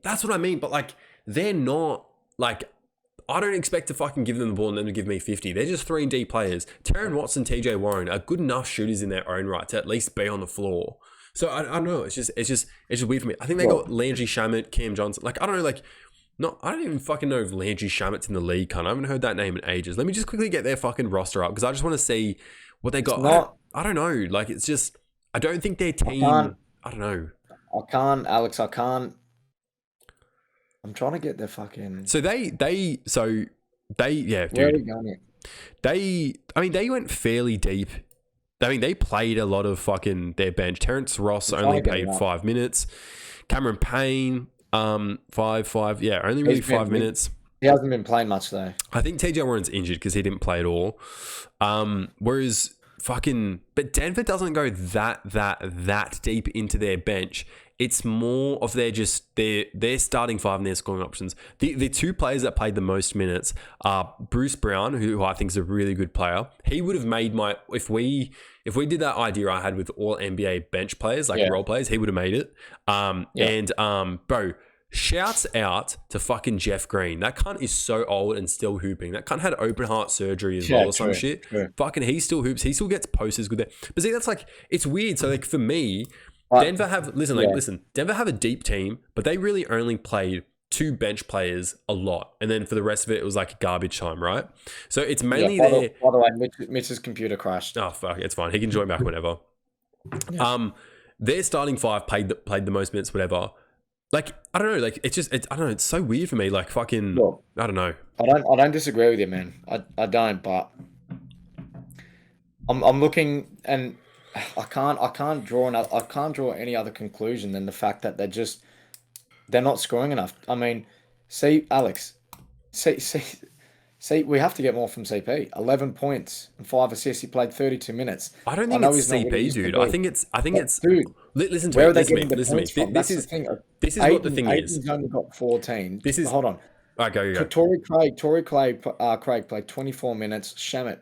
that's what I mean. But like, they're not like. I don't expect to fucking give them the ball and them to give me 50. They're just 3-and-D players. Taron Watson, TJ Warren are good enough shooters in their own right to at least be on the floor. So I don't know. It's just weird for me. I think they got Landry Shamet, Cam Johnson. Like I don't know. Like I don't even fucking know if Landry Shamet's in the league. Cunt. I haven't heard that name in ages. Let me just quickly get their fucking roster up because I just want to see what they got. I don't know. Like it's just I don't think their team. I don't know. I can't, Alex. I can't. I'm trying to get their fucking. So they yeah. Dude, Where are we going? They went fairly deep. I mean, they played a lot of fucking their bench. Terrence Ross only played 5 minutes. Cameron Payne, 5. Yeah, only really 5 minutes. He hasn't been playing much though. I think TJ Warren's injured because he didn't play at all. Whereas but Denver doesn't go that deep into their bench. It's more of their starting five and their scoring options. The two players that played the most minutes are Bruce Brown, who I think is a really good player. He would have made if we did that idea I had with all NBA bench players, like role players, he would have made it. And bro, shouts out to fucking Jeff Green. That cunt is so old and still hooping. That cunt had open heart surgery as well or some shit. True. Fucking he still hoops. He still gets posters good there. But see, that's like, it's weird. So like for me, Denver have, Denver have a deep team, but they really only played 2 bench players a lot. And then for the rest of it was like garbage time, right? So it's mainly By the way, Mitch's computer crashed. Oh, fuck. It's fine. He can join back whenever. Yeah. Their starting 5 played the most minutes, whatever. Like, I don't know. Like, I don't know. It's so weird for me. Like, fucking, I don't know. I don't disagree with you, man. I don't, but I'm looking and I can't draw any other conclusion than the fact that they're not scoring enough. I mean, see, Alex, see, we have to get more from CP. 11 points and 5 assists. He played 32 minutes. I don't think it's CP, dude. I think it's. Dude, listen to me. Listen to me. This is what the thing is. Aiden's only got 14. Hold on. All right, go. Tory Craig played 24 minutes. Shamet,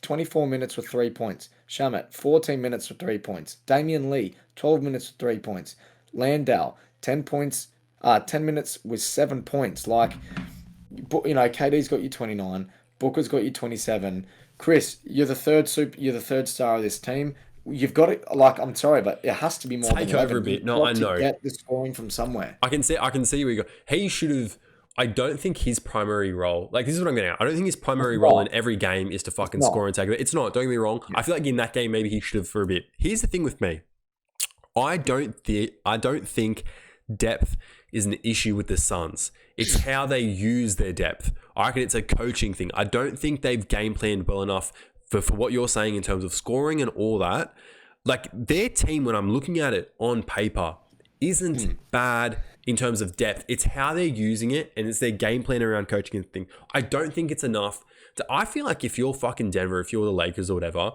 24 minutes with 3 points. Shamet, 14 minutes with 3 points. Damian Lee, 12 minutes with 3 points. Landau, 10 points. 10 minutes with 7 points. Like, you know, KD's got you 29. Booker's got you 27. Chris, you're the third star of this team. You've got it. Like, I'm sorry, but it has to be more. Take over a bit. No, I know. Get the scoring from somewhere. I can see where you go. He should have. I don't think his primary role, like this is what I'm getting at. I don't think his primary It's role not. in every game is to fucking not. score and take it. It's not. Don't get me wrong. Yeah. I feel like in that game maybe he should have for a bit. Here's the thing with me. I don't think depth is an issue with the Suns. It's how they use their depth. I reckon it's a coaching thing. I don't think they've game planned well enough for what you're saying in terms of scoring and all that. Like their team, when I'm looking at it on paper, isn't bad in terms of depth. It's how they're using it, and it's their game plan around coaching and thing. I don't think it's enough. I feel like if you're fucking Denver, if you're the Lakers or whatever,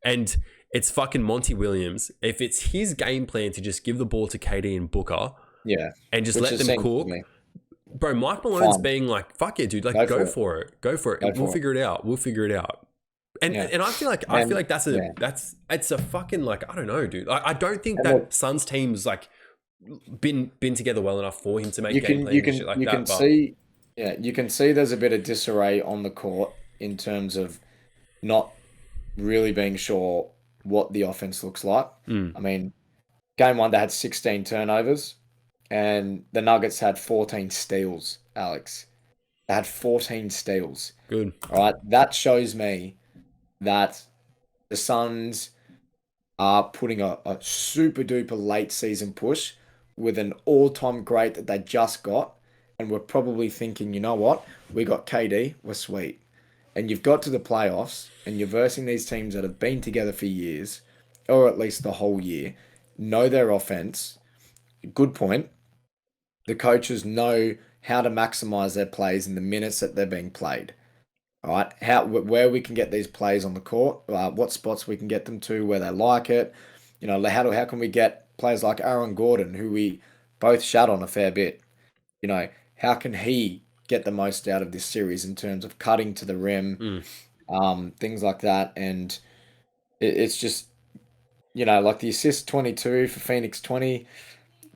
and it's fucking Monty Williams, if it's his game plan to just give the ball to KD and Booker, Yeah. and just Which let it them seems cook, to me. bro, Mike Malone's Fine. being like, fuck it, dude, like Go go for for it. Go for it. Go We'll for it. figure it out. We'll figure it out. And Yeah. and I feel like that's it's a fucking like, I don't know, dude. I don't think And that look- Suns team's like been together well enough for him to make You game can plans you and can shit like you that. can But see you can see there's a bit of disarray on the court in terms of not really being sure what the offense looks like. I mean, game one they had 16 turnovers, and the Nuggets had 14 steals. Alex, they had 14 steals. good. All right, that shows me that the Suns are putting a super duper late season push with an all-time great that they just got, and we're probably thinking, you know what, we got KD, we're sweet. And you've got to the playoffs, and you're versing these teams that have been together for years, or at least the whole year, know their offense. Good point. The coaches know how to maximize their plays in the minutes that they're being played. All right, where we can get these plays on the court, what spots we can get them to where they like it. You know, how can we get players like Aaron Gordon, who we both shat on a fair bit. You know, how can he get the most out of this series in terms of cutting to the rim, things like that. And it's just, you know, like the assist 22 for Phoenix 20,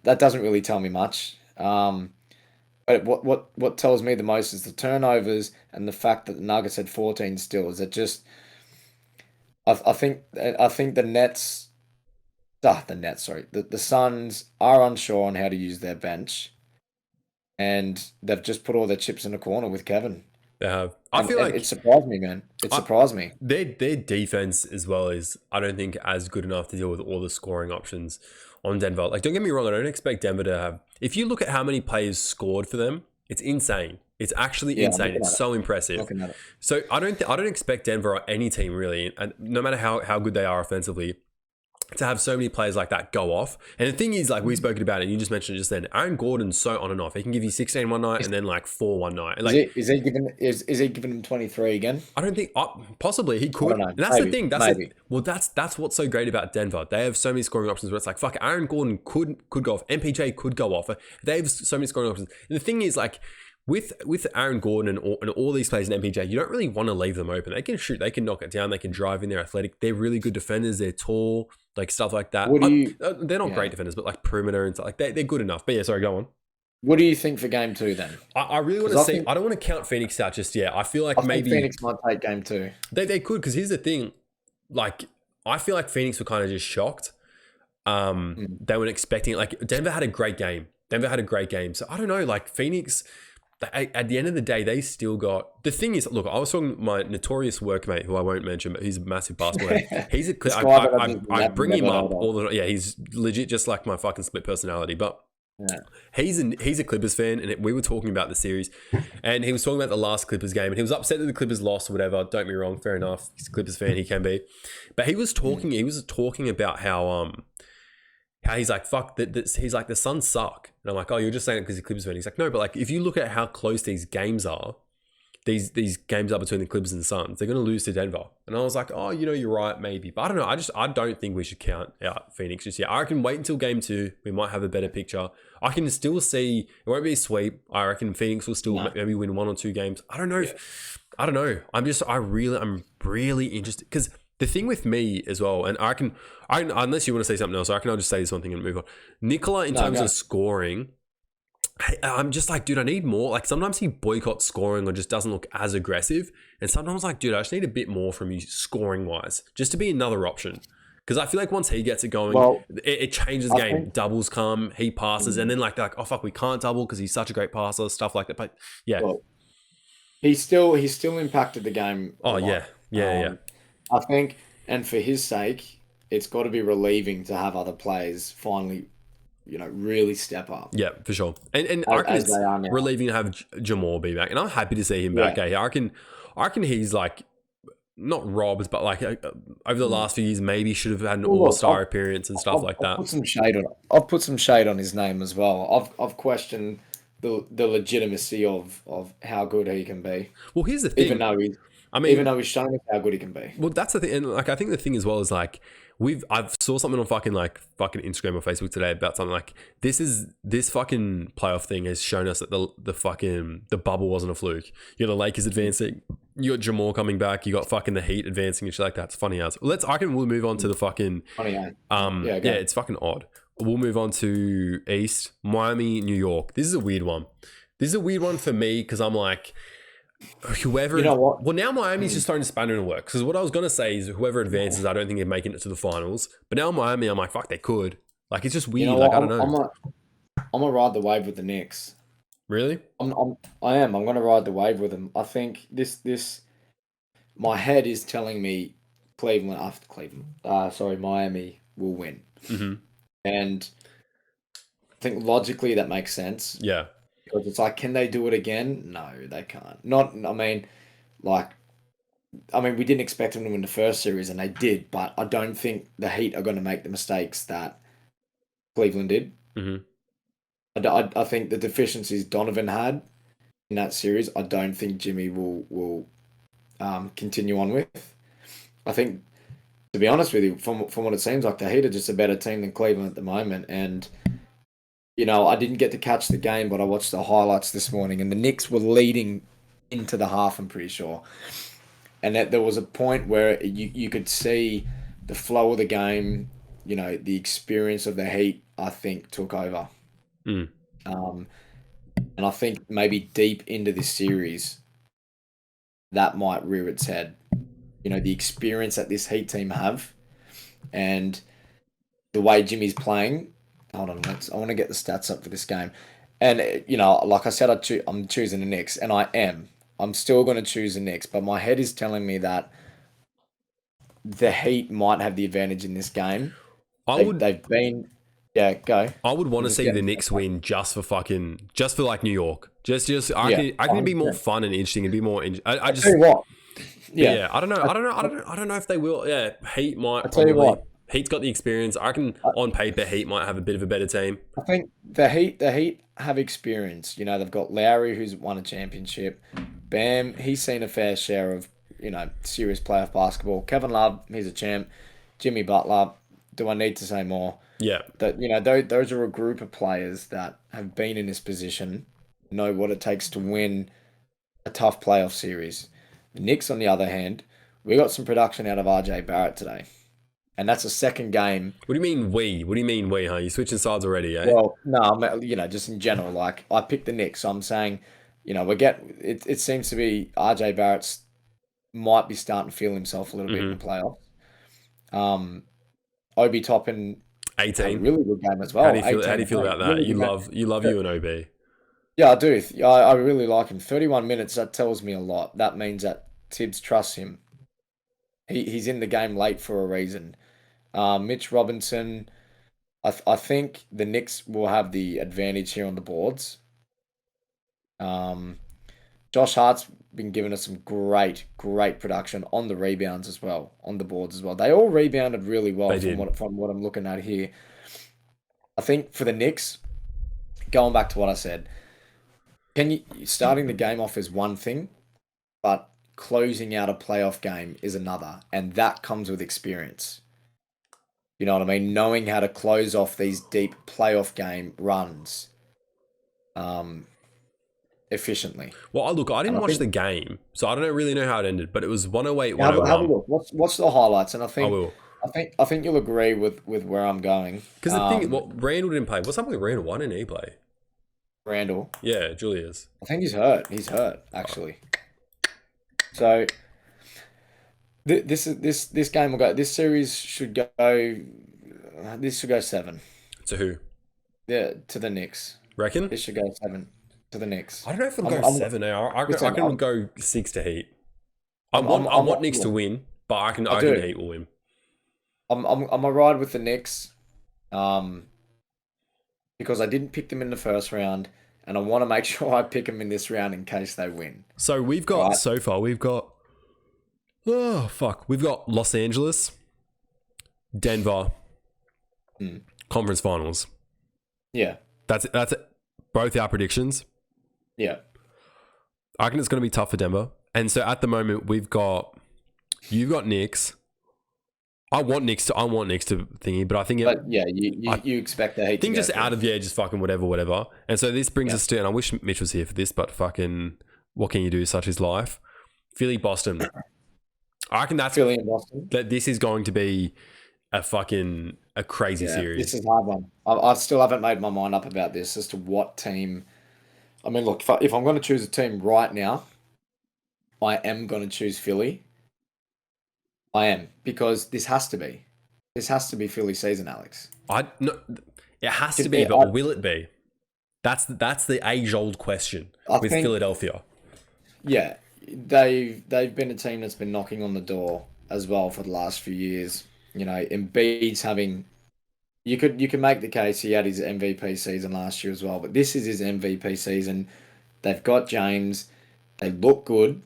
that doesn't really tell me much. But what tells me the most is the turnovers and the fact that the Nuggets had 14 steals. It just, I think the Nets, sorry, the Suns are unsure on how to use their bench, and they've just put all their chips in a corner with Kevin. They have. I And feel like it surprised me, man. It surprised me. their defense as well is, I don't think, as good enough to deal with all the scoring options on Denver. Like, don't get me wrong, I don't expect Denver to have. If you look at how many players scored for them, it's insane. It's actually Yeah, I'm insane. looking It's at so impressive. Looking at it. So I don't expect Denver or any team really, and no matter how good they are offensively, to have so many players like that go off. And the thing is, like we've spoken about it, and you just mentioned it just then, Aaron Gordon's so on and off. He can give you 16 one night and then like 4 one night. Like, Is he giving him 23 again? I don't think possibly he I could. don't know. And that's the Maybe, thing. maybe. That's what's so great about Denver. They have so many scoring options where it's like, fuck, Aaron Gordon could go off. MPJ could go off. They have so many scoring options. And the thing is, like, with Aaron Gordon and all these players in MPJ, you don't really want to leave them open. They can shoot, they can knock it down, they can drive in, they're athletic, they're really good defenders, they're tall, like stuff like that. What do you- They're not great defenders, but like perimeter and stuff, like they're good enough. But yeah, sorry, go on. What do you think for game 2 then? I really want 'Cause to I see. think- I don't want to count Phoenix out just yet. I feel like I think maybe Phoenix might take game 2. they could, because here's the thing. Like, I feel like Phoenix were kind of just shocked. They weren't expecting it. Like, Denver had a great game. So I don't know. Like, Phoenix, at the end of the day, they still got. The thing is, look, I was talking to my notorious workmate, who I won't mention, but he's a massive basketball head. He's a This guy that I've I just bring him never up heard of. all the time. Yeah, he's legit just like my fucking split personality. But Yeah. he's a Clippers fan, and we were talking about the series, and he was talking about the last Clippers game, and he was upset that the Clippers lost or whatever. Don't get me wrong, fair enough. He's a Clippers fan, he can be, but he was talking about how he's like, fuck that. He's like, the Suns suck, and I'm like, oh, you're just saying it because he's a Clippers fan. He's like, no, but like if you look at how close these games are, these games are between the Clippers and the Suns, they're going to lose to Denver. And I was like, oh, you know, you're right, maybe. But I don't know. I don't think we should count out Phoenix just yet. I reckon wait until game 2. We might have a better picture. I can still see, it won't be a sweep. I reckon Phoenix will still maybe win 1 or 2 games. I don't know. I don't know. I'm really interested. Because the thing with me as well, and unless you want to say something else, I reckon I'll just say this one thing and move on. Nikola, in terms of scoring, I'm just like, dude, I need more. Like, sometimes he boycotts scoring or just doesn't look as aggressive. And sometimes, like, dude, I just need a bit more from you scoring wise, just to be another option. Because I feel like once he gets it going, Well, it changes the I game. think Doubles come, he passes, and then like they're like, oh fuck, we can't double because he's such a great passer, stuff like that. But yeah, well, he's still impacted the game a oh lot. yeah, yeah. I think, and for his sake, it's got to be relieving to have other players finally, really step up Yeah, for sure. And I reckon as they it's are now. relieving to have Jamal be back, and I'm happy to see him back. Yeah. Eh? I reckon he's like not robbed, but like over the last few years, maybe should have had an Well, All look, Star appearance and stuff like I've that. put some shade on. I've put some shade on his name as well. I've questioned the legitimacy of how good he can be, Well, here's the even thing. though he's I even mean, though he's shown us how good he can be. well, that's the thing, and like I think the thing as well is like I've saw something on fucking Instagram or Facebook today about something like this fucking playoff thing has shown us that the bubble wasn't a fluke. You got the Lakers advancing, you got Jamal coming back, you got fucking the Heat advancing and shit like that. It's funny as we'll move on to the fucking Funny, eh? yeah, go. it's fucking odd. We'll move on to East, Miami, New York. This is a weird one. This is a weird one for me because I'm like, whoever. You know what? Well, now Miami's just throwing a spanner in the works. Because what I was gonna say is whoever advances, I don't think they're making it to the finals. But now Miami, I'm like, fuck, they could. Like, it's just weird. You know Like, what? I don't know. I'm gonna ride the wave with the Knicks. Really? I am. I'm gonna ride the wave with them. I think this my head is telling me Miami will win. Mm-hmm. And I think logically that makes sense. Yeah. Because it's like, can they do it again? No, they can't. Not, I mean, like, we didn't expect them to win the first series, and they did, but I don't think the Heat are going to make the mistakes that Cleveland did. Mm-hmm. I think the deficiencies Donovan had in that series, I don't think Jimmy will continue on with. I think, to be honest with you, from what it seems like, the Heat are just a better team than Cleveland at the moment, and I didn't get to catch the game, but I watched the highlights this morning, and the Knicks were leading into the half, I'm pretty sure. And that there was a point where you could see the flow of the game, the experience of the Heat, I think, took over. Mm. And I think maybe deep into this series, that might rear its head. The experience that this Heat team have and the way Jimmy's playing. Hold on, I want to get the stats up for this game. And, like I said, I'm choosing the Knicks, and I am. I'm still going to choose the Knicks, but my head is telling me that the Heat might have the advantage in this game. They've been... Yeah, go. I would want to see the Knicks win just for like New York. I think it'd be more fun and interesting. It'd be more. I just tell you what. Yeah. I don't know. I don't know if they will. Yeah, Heat might. I tell you what. Heat's got the experience. I reckon on paper Heat might have a bit of a better team. I think the Heat have experience. They've got Lowry, who's won a championship. Bam, he's seen a fair share of serious playoff basketball. Kevin Love, he's a champ. Jimmy Butler. Do I need to say more? Yeah. That those are a group of players that have been in this position, know what it takes to win a tough playoff series. The Knicks, on the other hand, we got some production out of RJ Barrett today. And that's a second game. What do you mean we? What do you mean we, huh? You're switching sides already, eh? Well, no, just in general. Like, I picked the Knicks, so I'm saying, it seems to be RJ Barrett's might be starting to feel himself a little bit in the playoffs. Obi Toppin 18. had a really good game as well. How do you feel about that? Really You love you and OB. Yeah, I do. I really like him. 31 minutes, that tells me a lot. That means that Tibbs trusts him. He's in the game late for a reason. Mitch Robinson, I think the Knicks will have the advantage here on the boards. Josh Hart's been giving us some great production on the rebounds as well, on the boards as well. They all rebounded really well from what I'm looking at here. I think for the Knicks, going back to what I said, starting the game off is one thing, but closing out a playoff game is another, and that comes with experience. You know what I mean? Knowing how to close off these deep playoff game runs efficiently. Well, look, I didn't watch the game, so I don't really know how it ended, but it was 108, Have 101. a look. Watch the highlights, and I I will. think you'll agree with where I'm going. Because the thing, Randall didn't play. What's up with Randall? Why didn't he play? Randall, Yeah, Julius. I think he's hurt. He's hurt, actually. So This game will go. This series should go. This should go 7. To who? Yeah, to the Knicks. Reckon? This should go 7 to the Knicks. I don't know if it'll I'm, go I'm, 7. I listen, reckon it'll go 6 to Heat. I'm, I I'm, want Knicks to win, but I I reckon do. Heat will win. I'm a ride with the Knicks, because I didn't pick them in the first round, and I want to make sure I pick them in this round in case they win. So we've got Right. so far we've got we've got Los Angeles, Denver, conference finals. Yeah, That's both our predictions. yeah. I reckon it's going to be tough for Denver. And so at the moment you've got Knicks. I want Knicks to thingy, but I think But yeah, you expect the Heat. I think to just go out through. of just fucking whatever. And so this brings us to, and I wish Mitch was here for this, but fucking what can you do? Such is life. Philly, Boston. I reckon that's Philly and Boston. that this is going to be a crazy Yeah, series. this is a hard one. I still haven't made my mind up about this as to what team. I mean, look, if I'm going to choose a team right now, I am going to choose Philly. I am, because this has to be. This has to be Philly season, Alex. No, it has to If be, it- but will it be? That's the age old question I with think- Philadelphia. Yeah, they've been a team that's been knocking on the door as well for the last few years. You know, Embiid's having. You can make the case he had his MVP season last year as well, but this is his MVP season. They've got James. They look good.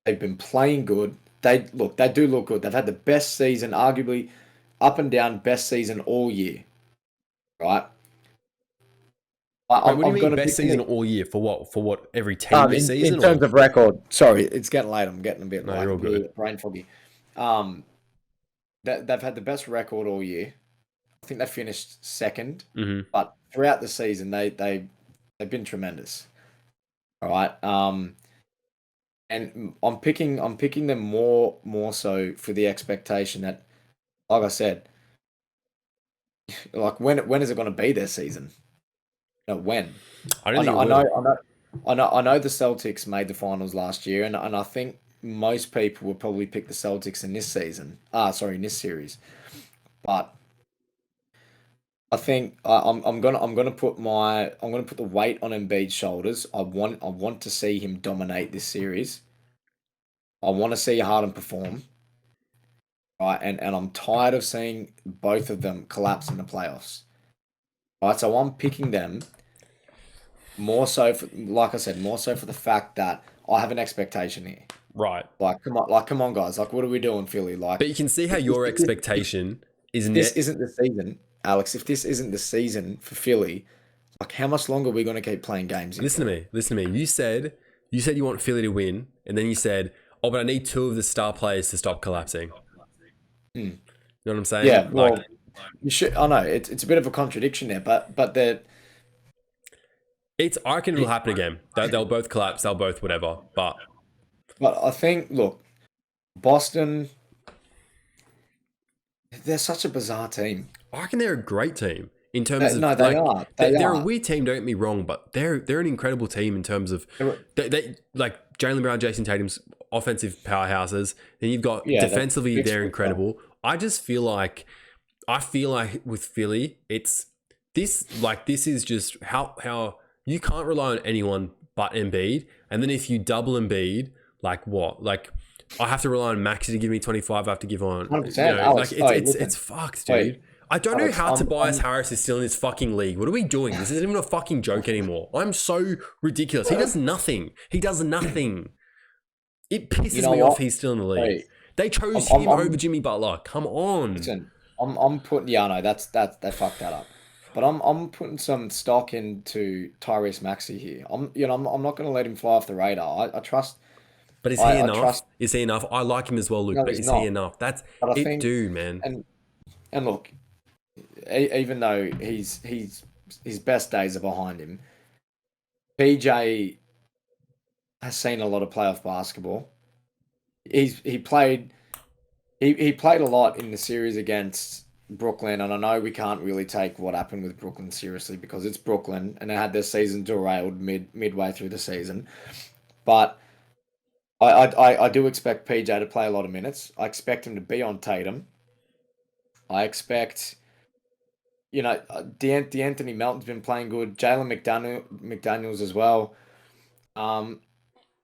They've been playing good. They do look good. They've had the best season, arguably up and down best season all year. Right? Wait, what do you I'm mean gonna best pick season them. all year for what? For what every team this season? In terms of record. Sorry, it's getting late. I'm getting a bit No, like you're all good. brain foggy. They've had the best record all year. I think they finished second, but throughout the season they've been tremendous. All right. And I'm picking them more so for the expectation that, like I said, like when is it going to be their season? No, when? I don't think it will. I know the Celtics made the finals last year, and I think most people would probably pick the Celtics in this season. In this series. But I think I'm gonna put the weight on Embiid's shoulders. I want to see him dominate this series. I want to see Harden perform. Right, and I'm tired of seeing both of them collapse in the playoffs. Right, so I'm picking them more so for, like I said, more so for the fact that I have an expectation here. Right. Like, come on, guys. Like, what are we doing, Philly? Like, But you can see how your expectation is this isn't the season, Alex. If this isn't the season for Philly, like, how much longer are we going to keep playing games? Listen to me. You said you want Philly to win, and then you said, "Oh, but I need 2 of the star players to stop collapsing." You know what I'm saying? Yeah, well, you should. I know it's a bit of a contradiction there, but I reckon it'll happen again. They'll both collapse. They'll both whatever. But I think, look, Boston, they're such a bizarre team. I reckon they're a great team in terms of. No, they are. They're a weird team. Don't get me wrong, but they're an incredible team in terms of they like Jaylen Brown, Jason Tatum's offensive powerhouses. Then you've got defensively, they're incredible. I feel like with Philly, it's this is just how you can't rely on anyone but Embiid. And then if you double Embiid, like what? Like I have to rely on Maxi to give me 25. I have to give on. 100%, Alex, It's fucked, dude. Wait, I don't Alex, know how Tobias Harris is still in this fucking league. What are we doing? This isn't even a fucking joke anymore. I'm so ridiculous. He does nothing. It pisses me off he's still in the league. Wait. They chose him over Jimmy Butler. Come on. Listen, I'm putting no, that's they fucked that up. But I'm putting some stock into Tyrese Maxey here. I'm not going to let him fly off the radar. I trust. But is he enough? Is he enough? I like him as well, Luke. No, but he's is not. he enough? That's But I it, think- dude, man. And look, even though his best days are behind him, PJ has seen a lot of playoff basketball. He played a lot in the series against Brooklyn, and I know we can't really take what happened with Brooklyn seriously because it's Brooklyn and they had their season derailed midway through the season. But I do expect PJ to play a lot of minutes. I expect him to be on Tatum. I expect, D'Anthony Melton's been playing good. Jalen McDaniels as well.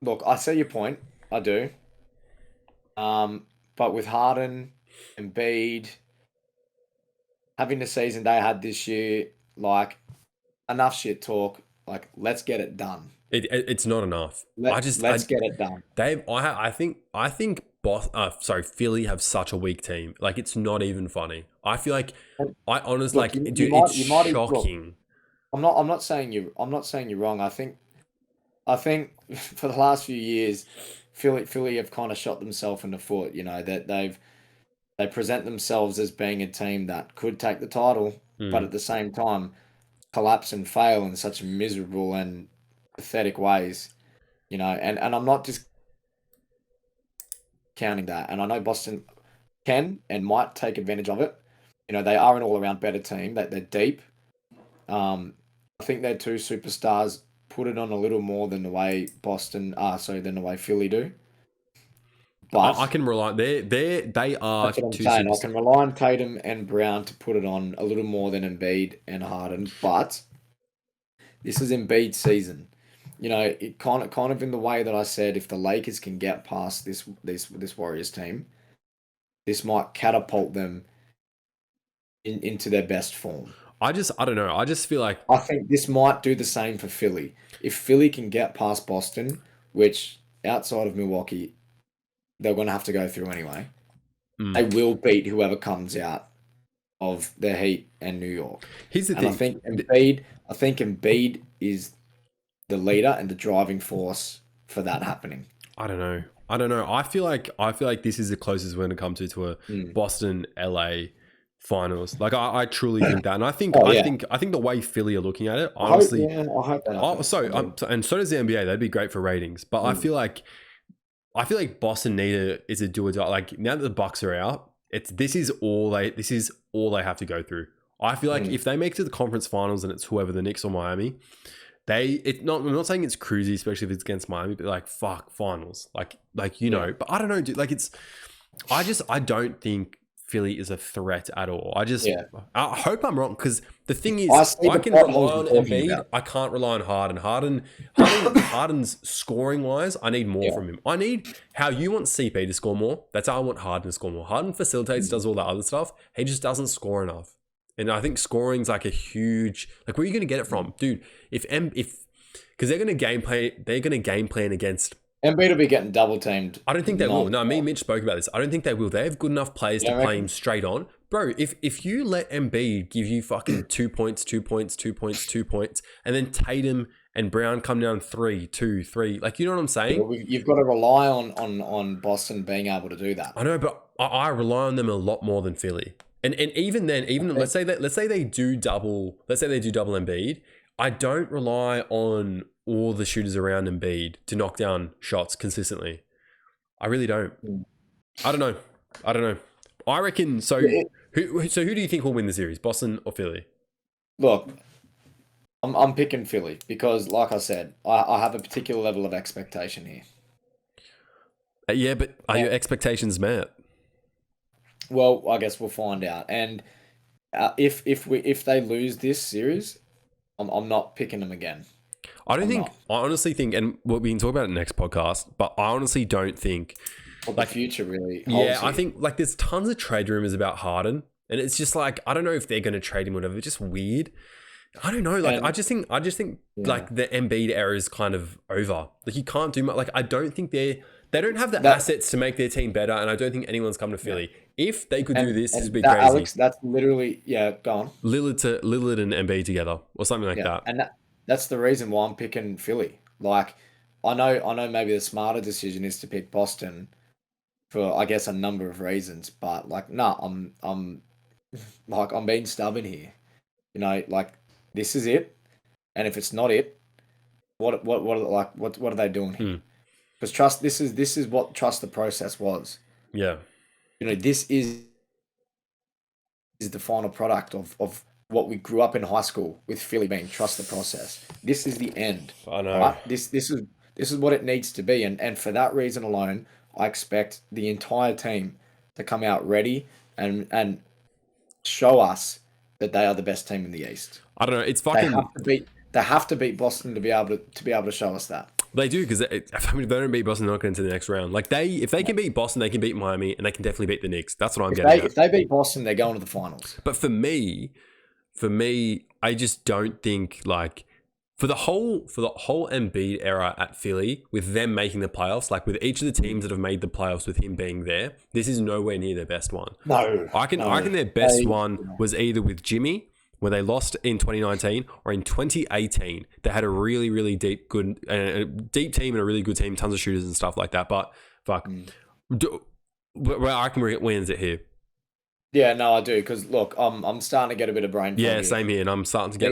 Look, I see your point. I do. But with Harden, Embiid, having the season they had this year, like, enough shit talk. Like, let's get it done. It's not enough. Let's get it done. Dave, I think Philly have such a weak team. Like, it's not even funny. I feel like I honestly Look, like, dude, it's shocking. I'm not saying you're wrong. I think for the last few years, Philly have kind of shot themselves in the foot. That they present themselves as being a team that could take the title, but at the same time collapse and fail in such miserable and pathetic ways. And I'm not just counting that. And I know Boston can and might take advantage of it. They are an all-around better team. That they're deep. I think their two superstars put it on a little more than the way than the way Philly do. But I can rely. They are that's what I'm two saying. I superstars. can rely on Tatum and Brown to put it on a little more than Embiid and Harden. But this is Embiid's season. It kind of in the way that I said, if the Lakers can get past this Warriors team, this might catapult them into their best form. I don't know. I just feel like I think this might do the same for Philly. If Philly can get past Boston, which outside of Milwaukee, they're going to have to go through anyway, they will beat whoever comes out of the Heat and New York. Here's the thing. I think Embiid is the leader and the driving force for that happening. I don't know. I feel like this is the closest we're going to come to a Boston LA finals. Like, I truly think that, and I think I think the way Philly are looking at it, honestly, I hope that. And so does the NBA. That'd be great for ratings. But I feel like Boston is a do or die. Like, now that the Bucks are out, this is all they have to go through. I feel like if they make it to the conference finals and it's whoever, the Knicks or Miami, I'm not saying it's cruisy, especially if it's against Miami, but like, fuck, finals. Like but I don't know, dude. Like, I don't think Philly is a threat at all. I hope I'm wrong, because the thing is, I can rely on Embiid. I can't rely on Harden. Harden's scoring wise, I need more from him. I need how you want CP to score more. That's how I want Harden to score more. Harden facilitates, does all that other stuff. He just doesn't score enough. And I think scoring's like a huge, like, where are you going to get it from, dude? Because they're going to game plan against. Embiid will be getting double teamed. I don't think they will. No, me and Mitch spoke about this. I don't think they will. They have good enough players to play him straight on, bro. If you let Embiid give you fucking 2 points, 2 points, 2 points, 2 points, and then Tatum and Brown come down 3, 2, 3, like, you know what I'm saying? You've got to rely on Boston being able to do that. I know, but I rely on them a lot more than Philly. And even then, let's say they do double Embiid, I don't rely on all the shooters around Embiid to knock down shots consistently. I really don't. I don't know. I reckon so. Who do you think will win the series, Boston or Philly? Look, I'm picking Philly because, like I said, I have a particular level of expectation here. Yeah, but are your expectations met? Well, I guess we'll find out. And if they lose this series, I'm not picking them again. I honestly think, and we can talk about it in the next podcast, but I honestly don't think what the future really holds. Yeah, I think, like, there's tons of trade rumors about Harden, and it's just like, I don't know if they're going to trade him or whatever. It's just weird. I don't know. Like, I just think like the Embiid era is kind of over. Like, you can't do much. Like, I don't think they don't have the assets to make their team better, and I don't think anyone's come to Philly. If they could do this would be crazy. Alex, that's literally go on. Lillard and Embiid together, or something like that. And that's the reason why I'm picking Philly. Like, I know maybe the smarter decision is to pick Boston for, I guess, a number of reasons, but like, I'm being stubborn here. Like, this is it, and if it's not it, what are they doing here? Because this is what trust the process was. Yeah. This is the final product of what we grew up in high school with Philly being trust the process. This is the end. I know. Right? This is This is what it needs to be, and for that reason alone, I expect the entire team to come out ready and show us that they are the best team in the East. I don't know. It's They fucking. have to beat Boston to be able to show us that. They do, because if they don't beat Boston, they're not going to the next round. Like if they can beat Boston, they can beat Miami, and they can definitely beat the Knicks. That's what I'm getting at. If they beat Boston, they're going to the finals. But for me, I just don't think like for the whole Embiid era at Philly, with them making the playoffs, like with each of the teams that have made the playoffs with him being there, this is nowhere near their best one. No, I reckon their best one was either with Jimmy, where they lost in 2019, or in 2018. They had a really, really deep team and a really good team, tons of shooters and stuff like that. But fuck, I can wins it here. Yeah, no, I do, because look, I'm starting to get a bit of brain fog. Yeah, here. same here, and I'm starting to get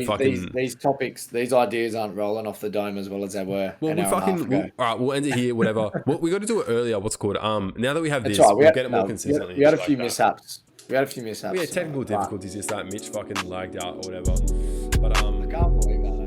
these topics, these ideas aren't rolling off the dome as well as they were. Well, all right, we'll end it here. Whatever. We got to do it earlier. What's it called? Now that we have this, right. we'll get it more consistently. We had a few mishaps. We had a few mishaps. We had technical difficulties. Just that Mitch fucking lagged out or whatever. But I can't believe that.